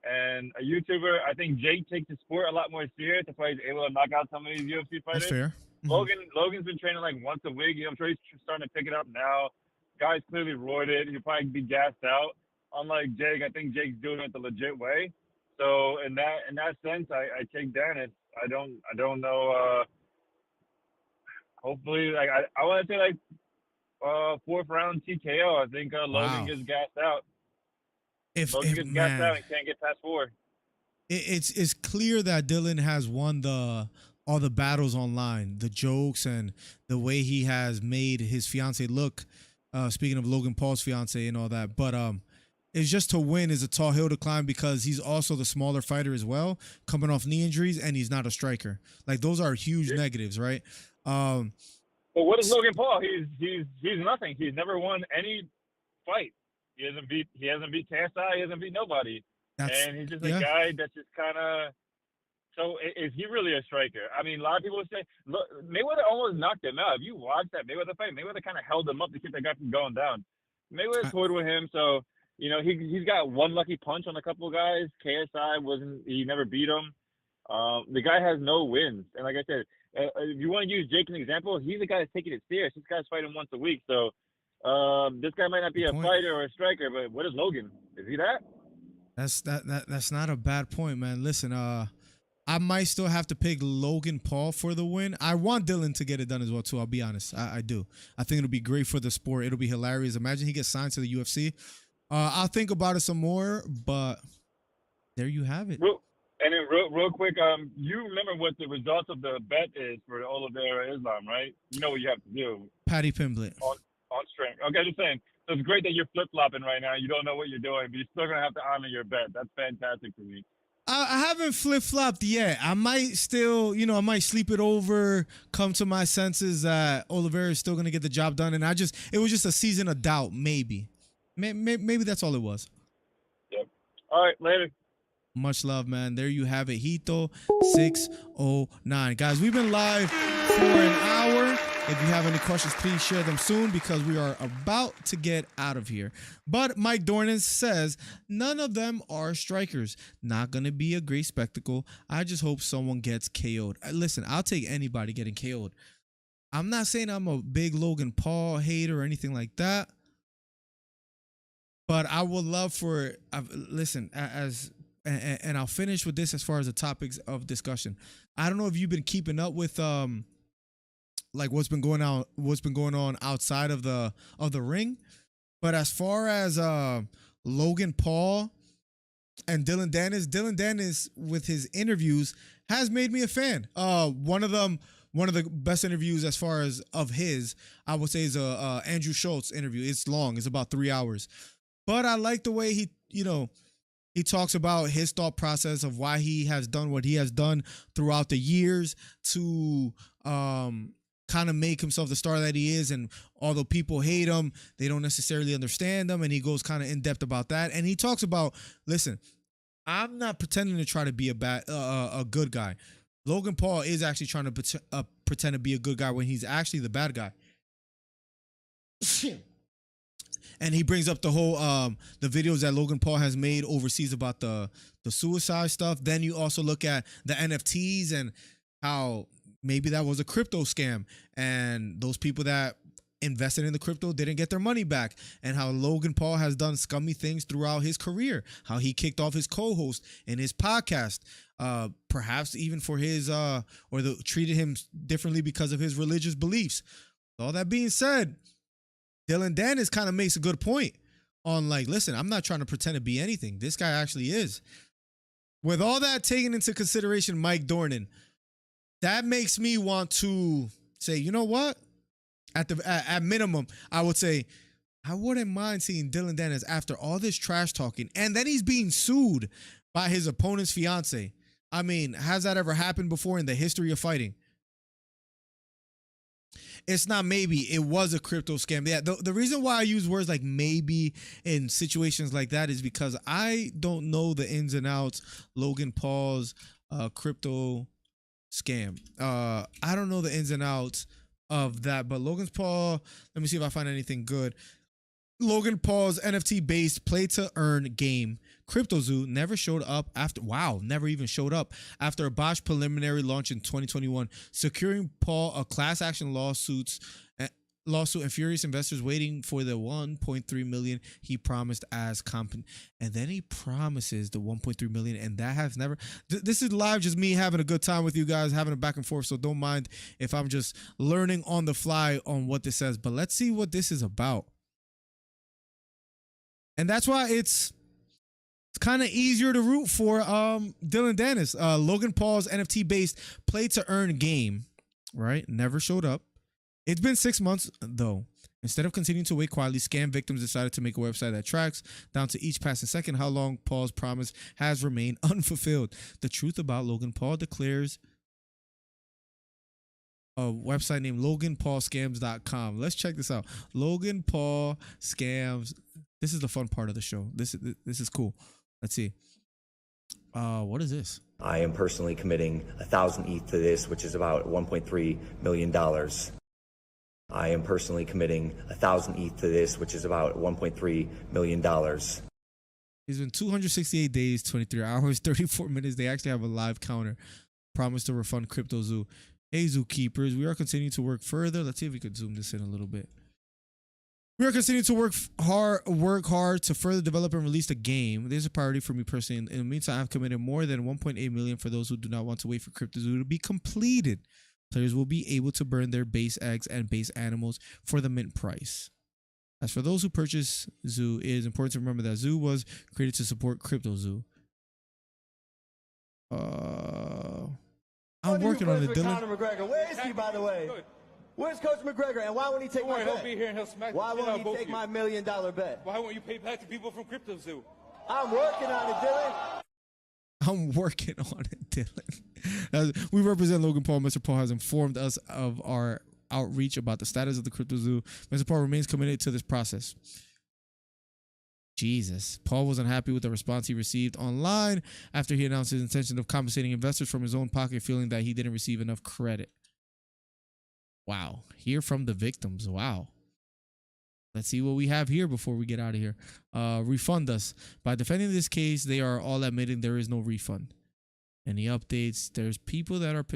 and a YouTuber. I think Jake takes the sport a lot more serious. That's why he's able to knock out some of these UFC fighters. That's fair. Logan's been training like once a week. I'm sure he's starting to pick it up now. Guy's clearly roided. He'll probably be gassed out. Unlike Jake, I think Jake's doing it the legit way. So in that sense, I take Danis. I don't know. Hopefully, like I want to say like fourth round TKO. I think Logan gets gassed out. Logan gets gassed out and can't get past 4. It's clear that Dillon has won all the battles online, the jokes and the way he has made his fiance look. Speaking of Logan Paul's fiance and all that, but it's just to win is a tall hill to climb because he's also the smaller fighter as well, coming off knee injuries, and he's not a striker. Like those are huge negatives, right? But what is Logan Paul? He's nothing. He's never won any fight. He hasn't beat KSI. He hasn't beat nobody. And he's just a guy that's just kind of. So is he really a striker? I mean, a lot of people say, look, Mayweather almost knocked him out. If you watch that Mayweather fight, Mayweather kind of held him up to keep that guy from going down. Mayweather toyed with him, so he's got one lucky punch on a couple of guys. KSI he never beat him. The guy has no wins, and like I said, if you want to use Jake as an example, he's the guy that's taking it serious. This guy's fighting once a week, so this guy might not be a fighter or a striker, but what is Logan? Is he that? That's not a bad point, man. Listen, I might still have to pick Logan Paul for the win. I want Dillon to get it done as well, too. I'll be honest. I do. I think it'll be great for the sport. It'll be hilarious. Imagine he gets signed to the UFC. I'll think about it some more, but there you have it. And then real quick, you remember what the results of the bet is for Oliveira Islam, right? You know what you have to do. Paddy Pimblett. On strength. Okay, just saying. So it's great that you're flip-flopping right now. You don't know what you're doing, but you're still going to have to honor your bet. That's fantastic for me. I haven't flip-flopped yet. I might still, I might sleep it over, come to my senses that Oliveira is still going to get the job done. And it was just a season of doubt, maybe. Maybe that's all it was. Yep. All right, later. Much love, man. There you have it. Hito 609. Guys, we've been live for an hour. If you have any questions, please share them soon because we are about to get out of here. But Mike Dornan says, none of them are strikers. Not going to be a great spectacle. I just hope someone gets KO'd. Listen, I'll take anybody getting KO'd. I'm not saying I'm a big Logan Paul hater or anything like that. But I would love for, listen, and I'll finish with this as far as the topics of discussion. I don't know if you've been keeping up with like what's been going on outside of the ring, but as far as Logan Paul and Dillon Danis with his interviews has made me a fan. One of the best interviews as far as of his, I would say, is Andrew Schultz interview. It's long. It's about 3 hours, but I like the way he talks about his thought process of why he has done what he has done throughout the years to kind of make himself the star that he is. And although people hate him, they don't necessarily understand him. And he goes kind of in depth about that. And he talks about, listen, I'm not pretending to try to be a good guy. Logan Paul is actually trying to pretend to be a good guy when he's actually the bad guy. And he brings up the whole the videos that Logan Paul has made overseas about the suicide stuff. Then you also look at the NFTs and how maybe that was a crypto scam. And those people that invested in the crypto didn't get their money back, and how Logan Paul has done scummy things throughout his career, how he kicked off his co-host in his podcast, perhaps even for his treated him differently because of his religious beliefs. All that being said, Dillon Danis kind of makes a good point on, like, listen, I'm not trying to pretend to be anything. This guy actually is. With all that taken into consideration, Mike Dornan, that makes me want to say, you know what? At minimum, I would say I wouldn't mind seeing Dillon Danis after all this trash talking, and then he's being sued by his opponent's fiance. I mean, has that ever happened before in the history of fighting? It's not maybe, it was a crypto scam. Yeah, the reason why I use words like maybe in situations like that is because I don't know the ins and outs Logan Paul's crypto scam. I don't know the ins and outs of that, but Logan Paul, let me see if I find anything good. Logan Paul's NFT-based play-to-earn game, CryptoZoo, never even showed up after a botched preliminary launch in 2021, securing Paul a class action lawsuit and furious investors waiting for the 1.3 million he promised as comp. And then he promises the 1.3 million, and that has never. This is live, just me having a good time with you guys, having a back and forth. So don't mind if I'm just learning on the fly on what this says. But let's see what this is about. And that's why it's kind of easier to root for Dillon Danis. Logan Paul's NFT-based play-to-earn game, right? Never showed up. It's been 6 months, though. Instead of continuing to wait quietly, scam victims decided to make a website that tracks down to each passing second how long Paul's promise has remained unfulfilled. The truth about Logan Paul declares a website named LoganPaulScams.com. Let's check this out. Logan Paul Scams. This is the fun part of the show. This is cool. Let's see. What is this? I am personally committing 1,000 ETH to this, which is about $1.3 million. I am personally committing 1,000 ETH to this, which is about $1.3 million. It's been 268 days, 23 hours, 34 minutes. They actually have a live counter. Promise to refund CryptoZoo. Hey, Zookeepers, we are continuing to work further. Let's see if we could zoom this in a little bit. We are continuing to work hard to further develop and release the game. This is a priority for me personally. In the meantime, I've committed more than 1.8 million for those who do not want to wait for CryptoZoo to be completed. Players will be able to burn their base eggs and base animals for the mint price. As for those who purchase Zoo, it is important to remember that Zoo was created to support CryptoZoo. I'm working on it, Dillon. Conor McGregor. Where is he, by the way? Where's Coach McGregor, and why won't he take my bet? He'll be here and he'll smack. Why won't he take my $1 million bet? Why won't you pay back to people from CryptoZoo? I'm working on it, Dillon. I'm working on it, Dillon. We represent Logan Paul. Mr. Paul has informed us of our outreach about the status of the CryptoZoo. Mr. Paul remains committed to this process. Jesus. Paul was unhappy with the response he received online after he announced his intention of compensating investors from his own pocket, feeling that he didn't receive enough credit. Wow. Hear from the victims. Wow. Let's see what we have here before we get out of here. Refund us. By defending this case, they are all admitting there is no refund. Any updates? There's people that are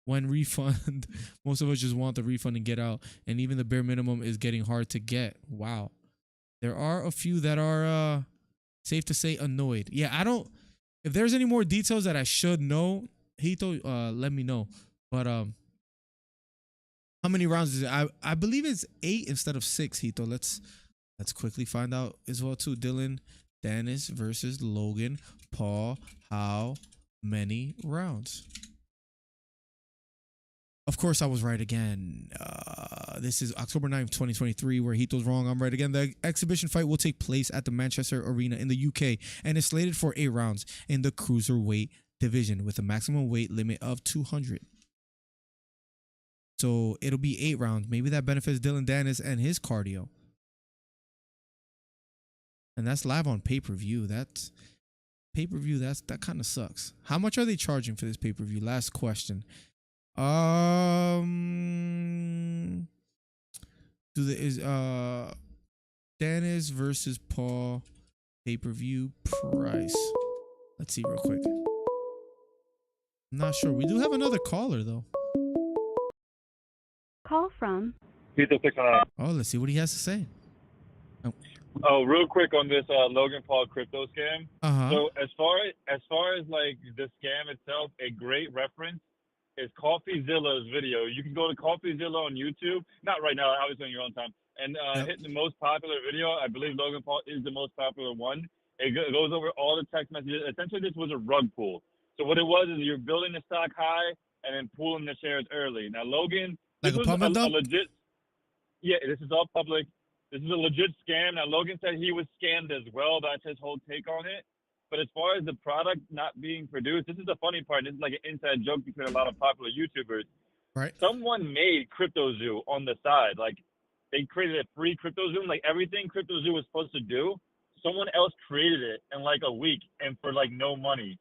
when refund. Most of us just want the refund and get out. And even the bare minimum is getting hard to get. Wow. There are a few that are safe to say annoyed. Yeah, I don't. If there's any more details that I should know, Hito, let me know. But how many rounds is it? I believe it's 8 instead of 6, Hito. Let's quickly find out as well too. Dillon Danis versus Logan Paul. How many rounds? Of course, I was right again. This is October 9th, 2023, where Hito's wrong. I'm right again. The exhibition fight will take place at the Manchester Arena in the UK and is slated for 8 rounds in the cruiserweight division with a maximum weight limit of 200. So it'll be 8 rounds. Maybe that benefits Dillon Danis and his cardio. And that's live on pay-per-view. That's pay-per-view. That kind of sucks. How much are they charging for this pay-per-view? Last question. Danis versus Paul pay-per-view price. Let's see real quick. I'm not sure. We do have another caller though. Call from Tito 609. Oh, let's see what he has to say. Oh, real quick on this Logan Paul crypto scam. Uh-huh. So as far as like the scam itself, a great reference is CoffeeZilla's video. You can go to CoffeeZilla on YouTube. Not right now, obviously on your own time. And hit the most popular video. I believe Logan Paul is the most popular one. It goes over all the text messages. Essentially, this was a rug pull. So what it was is you're building the stock high and then pulling the shares early. Now, Logan, Like this a was pump and dump? legit. Yeah, this is all public. This is a legit scam. Now, Logan said he was scammed as well. That's his whole take on it. But as far as the product not being produced, this is the funny part. This is like an inside joke between a lot of popular YouTubers. Right. Someone made CryptoZoo on the side. Like, they created a free CryptoZoo. Like, everything CryptoZoo was supposed to do, someone else created it in like a week and for like no money.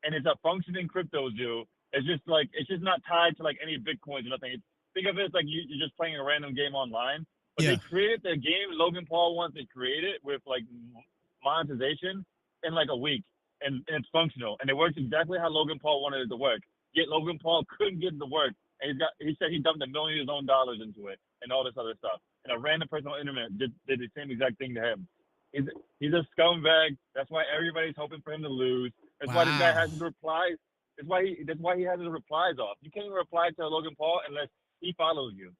And it's a functioning CryptoZoo. It's just not tied to like any Bitcoins or nothing. Think of it as like you're just playing a random game online. But they created the game Logan Paul wants to create it with like monetization in like a week, and it's functional, and it works exactly how Logan Paul wanted it to work. Yet Logan Paul couldn't get it to work, and he said he dumped $1 million of his own dollars into it and all this other stuff. And a random person on the internet did the same exact thing to him. He's a scumbag. That's why everybody's hoping for him to lose. That's why this guy has his replies. That's why he has his replies off. You can't even reply to Logan Paul unless he follows you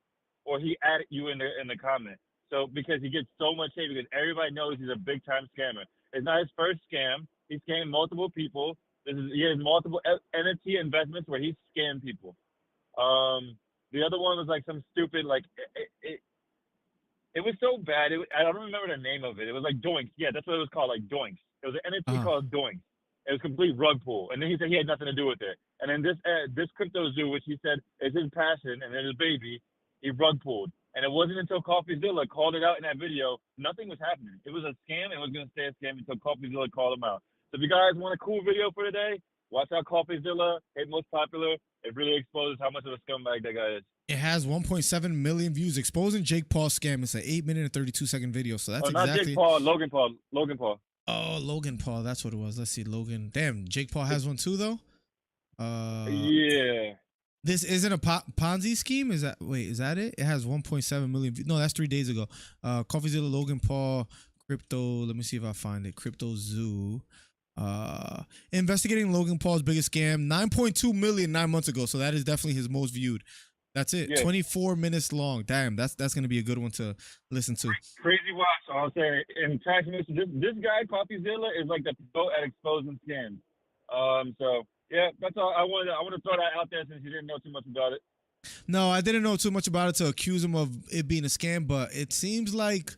or he added you in the comment. So because he gets so much hate, because everybody knows he's a big time scammer. It's not his first scam. He scammed multiple people. He has multiple NFT investments where he scammed people. The other one was like some stupid it was so bad. I don't remember the name of it. It was like Doinks. Yeah, that's what it was called, like Doinks. It was an NFT called Doinks. It was a complete rug pull. And then he said he had nothing to do with it. And then this CryptoZoo, which he said is his passion and his baby, he rug pulled. And it wasn't until CoffeeZilla called it out in that video, nothing was happening. It was a scam, and it was going to stay a scam until CoffeeZilla called him out. So if you guys want a cool video for today, watch out CoffeeZilla, hit most popular. It really exposes how much of a scumbag that guy is. It has 1.7 million views exposing Jake Paul's scam. It's an 8-minute and 32-second video. So that's not exactly. Jake Paul, Logan Paul. Oh, Logan Paul. That's what it was. Let's see. Logan. Damn, Jake Paul has one too, though? Yeah. This isn't a Ponzi scheme? Is that it? It has 1.7 million views. No, that's 3 days ago. CoffeeZilla, Logan Paul, crypto. Let me see if I find it. CryptoZoo. Investigating Logan Paul's biggest scam. 9.2 million 9 months ago. So that is definitely his most viewed. That's it. Yeah. 24 minutes long. Damn, that's going to be a good one to listen to. Crazy watch. I'll say, and this guy, CoffeeZilla, is like the pro at exposing scams. So yeah, that's all. I want to throw that out there since you didn't know too much about it. No, I didn't know too much about it to accuse him of it being a scam, but it seems like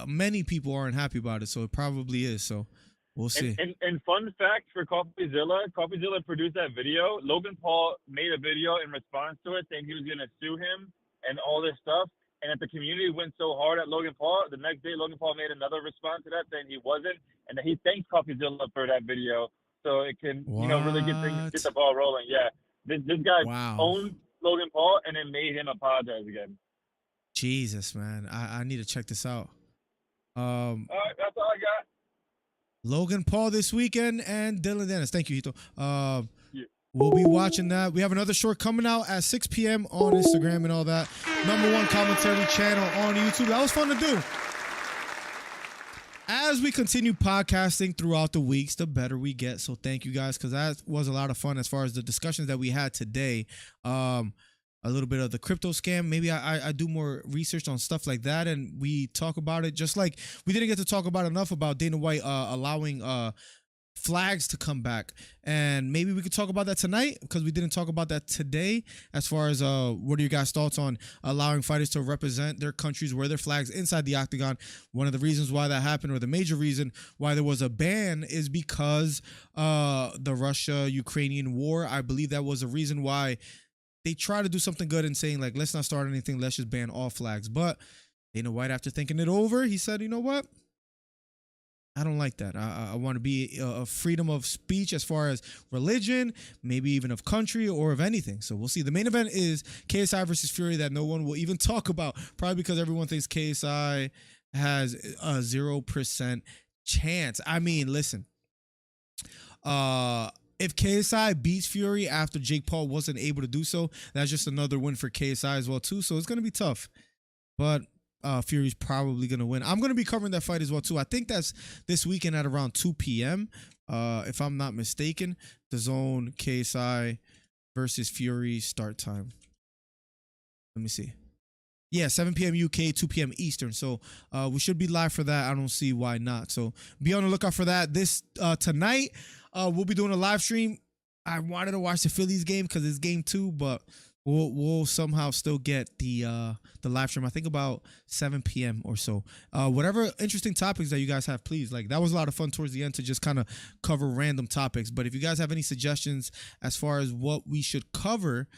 many people aren't happy about it, so it probably is. So we'll see. And fun fact for CoffeeZilla produced that video. Logan Paul made a video in response to it saying he was going to sue him and all this stuff. And if the community went so hard at Logan Paul, the next day Logan Paul made another response to that saying he wasn't, and that he thanked CoffeeZilla for that video. So it can, really get the ball rolling. Yeah, this guy owned Logan Paul and then made him apologize again. Jesus, man, I need to check this out. All right, that's all I got. Logan Paul this weekend and Dillon Danis. Thank you, Hito. We'll be watching that. We have another short coming out at 6 p.m. on Instagram and all that. #1 commentary channel on YouTube. That was fun to do. As we continue podcasting throughout the weeks, the better we get. So thank you guys, because that was a lot of fun as far as the discussions that we had today. A little bit of the crypto scam. Maybe I do more research on stuff like that, and we talk about it. Just like we didn't get to talk about enough about Dana White allowing flags to come back, and maybe we could talk about that tonight, because we didn't talk about that today. As far as what are your guys' thoughts on allowing fighters to represent their countries, wear their flags inside the octagon? One of the reasons why that happened, or the major reason why there was a ban, is because the Russia-Ukrainian war. I believe that was a reason why they try to do something good and saying, like, let's not start anything, let's just ban all flags. But Dana White, after thinking it over, he said, you know what? I don't like that. I want to be a freedom of speech as far as religion, maybe even of country or of anything. So we'll see. The main event is KSI versus Fury, that no one will even talk about, probably because everyone thinks KSI has a 0% chance. I mean, listen, if KSI beats Fury after Jake Paul wasn't able to do so, that's just another win for KSI as well too. So it's gonna be tough, but Fury's probably gonna win. I'm gonna be covering that fight as well too. I think that's this weekend at around 2 p.m. If I'm not mistaken, the Zone KSI versus Fury start time. Let me see. Yeah, 7 p.m. UK, 2 p.m. Eastern. So we should be live for that. I don't see why not. So be on the lookout for that. This tonight, we'll be doing a live stream. I wanted to watch the Phillies game because it's game 2, but we'll somehow still get the live stream. I think about 7 p.m. or so. Whatever interesting topics that you guys have, please. Like, that was a lot of fun towards the end to just kind of cover random topics. But if you guys have any suggestions as far as what we should cover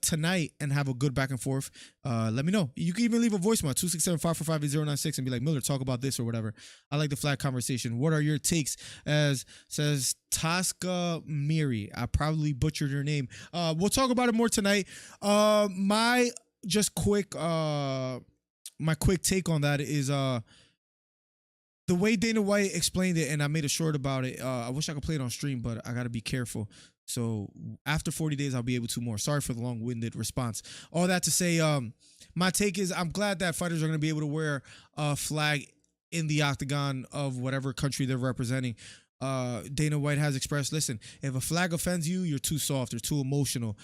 tonight and have a good back and forth, let me know. You can even leave a voicemail 267-545-8096 and be like, Miller, talk about this or whatever. I like the flat conversation. What are your takes? As says Tosca Miri, I probably butchered your name. We'll talk about it more tonight. My quick take on that is the way Dana White explained it, and I made a short about it. I wish I could play it on stream, but I got to be careful. So after 40 days, I'll be able to more. Sorry for the long-winded response. All that to say, my take is I'm glad that fighters are going to be able to wear a flag in the octagon of whatever country they're representing. Dana White has expressed, listen, if a flag offends you, you're too soft or too emotional.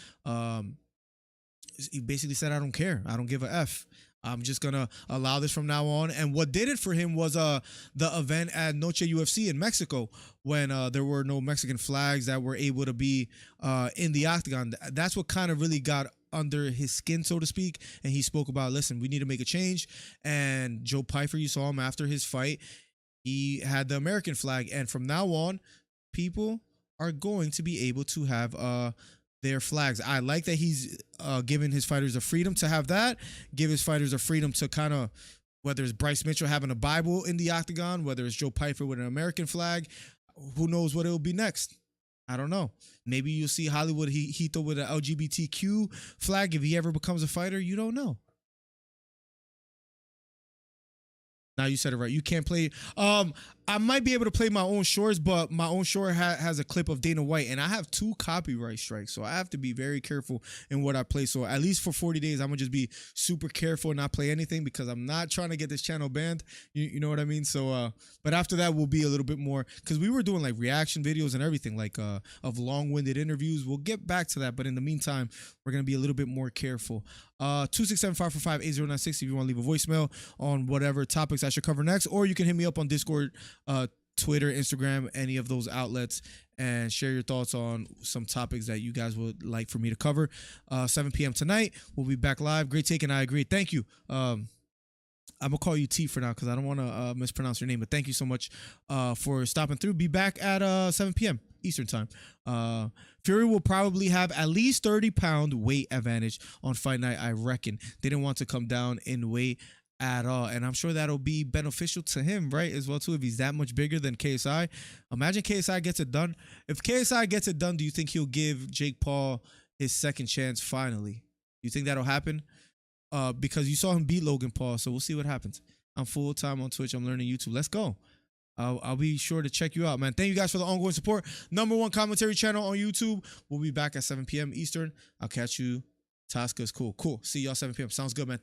He basically said, I don't care. I don't give a F. I'm just going to allow this from now on. And what did it for him was the event at Noche UFC in Mexico when there were no Mexican flags that were able to be in the octagon. That's what kind of really got under his skin, so to speak. And he spoke about, listen, we need to make a change. And Joe Pyfer, you saw him after his fight, he had the American flag. And from now on, people are going to be able to have their flags. I like that he's giving his fighters a freedom to have that, give his fighters a freedom to kind of, whether it's Bryce Mitchell having a Bible in the octagon, whether it's Joe Pyfer with an American flag, who knows what it'll be next. I don't know. Maybe you'll see Hollywood Hito with an LGBTQ flag if he ever becomes a fighter. You don't know. Now you said it right. You can't play. I might be able to play my own shorts, but my own short has a clip of Dana White, and I have 2 copyright strikes, so I have to be very careful in what I play. So at least for 40 days, I'm gonna just be super careful and not play anything because I'm not trying to get this channel banned. You know what I mean? So, but after that, we'll be a little bit more, because we were doing like reaction videos and everything, like of long-winded interviews. We'll get back to that, but in the meantime, we're gonna be a little bit more careful. 267-545-8096 if you want to leave a voicemail on whatever topics I should cover next, or you can hit me up on Discord, Twitter, Instagram, any of those outlets, and share your thoughts on some topics that you guys would like for me to cover. 7 p.m. tonight, we'll be back live. Great take, and I agree. Thank you. I'm gonna call you T for now because I don't want to mispronounce your name, but thank you so much for stopping through. Be back at 7 p.m. Eastern time. Fury will probably have at least 30-pound weight advantage on fight night, I reckon. They didn't want to come down in weight at all, and I'm sure that'll be beneficial to him, right, as well too, if he's that much bigger than KSI. Imagine KSI gets it done. If KSI gets it done, do you think he'll give Jake Paul his second chance finally? Do you think that'll happen? Because you saw him beat Logan Paul, so we'll see what happens. I'm full-time on Twitch. I'm learning YouTube. Let's go. I'll be sure to check you out, man. Thank you guys for the ongoing support. #1 commentary channel on YouTube. We'll be back at 7 p.m. Eastern. I'll catch you. Tosca's cool. See y'all 7 p.m. Sounds good, man. Thank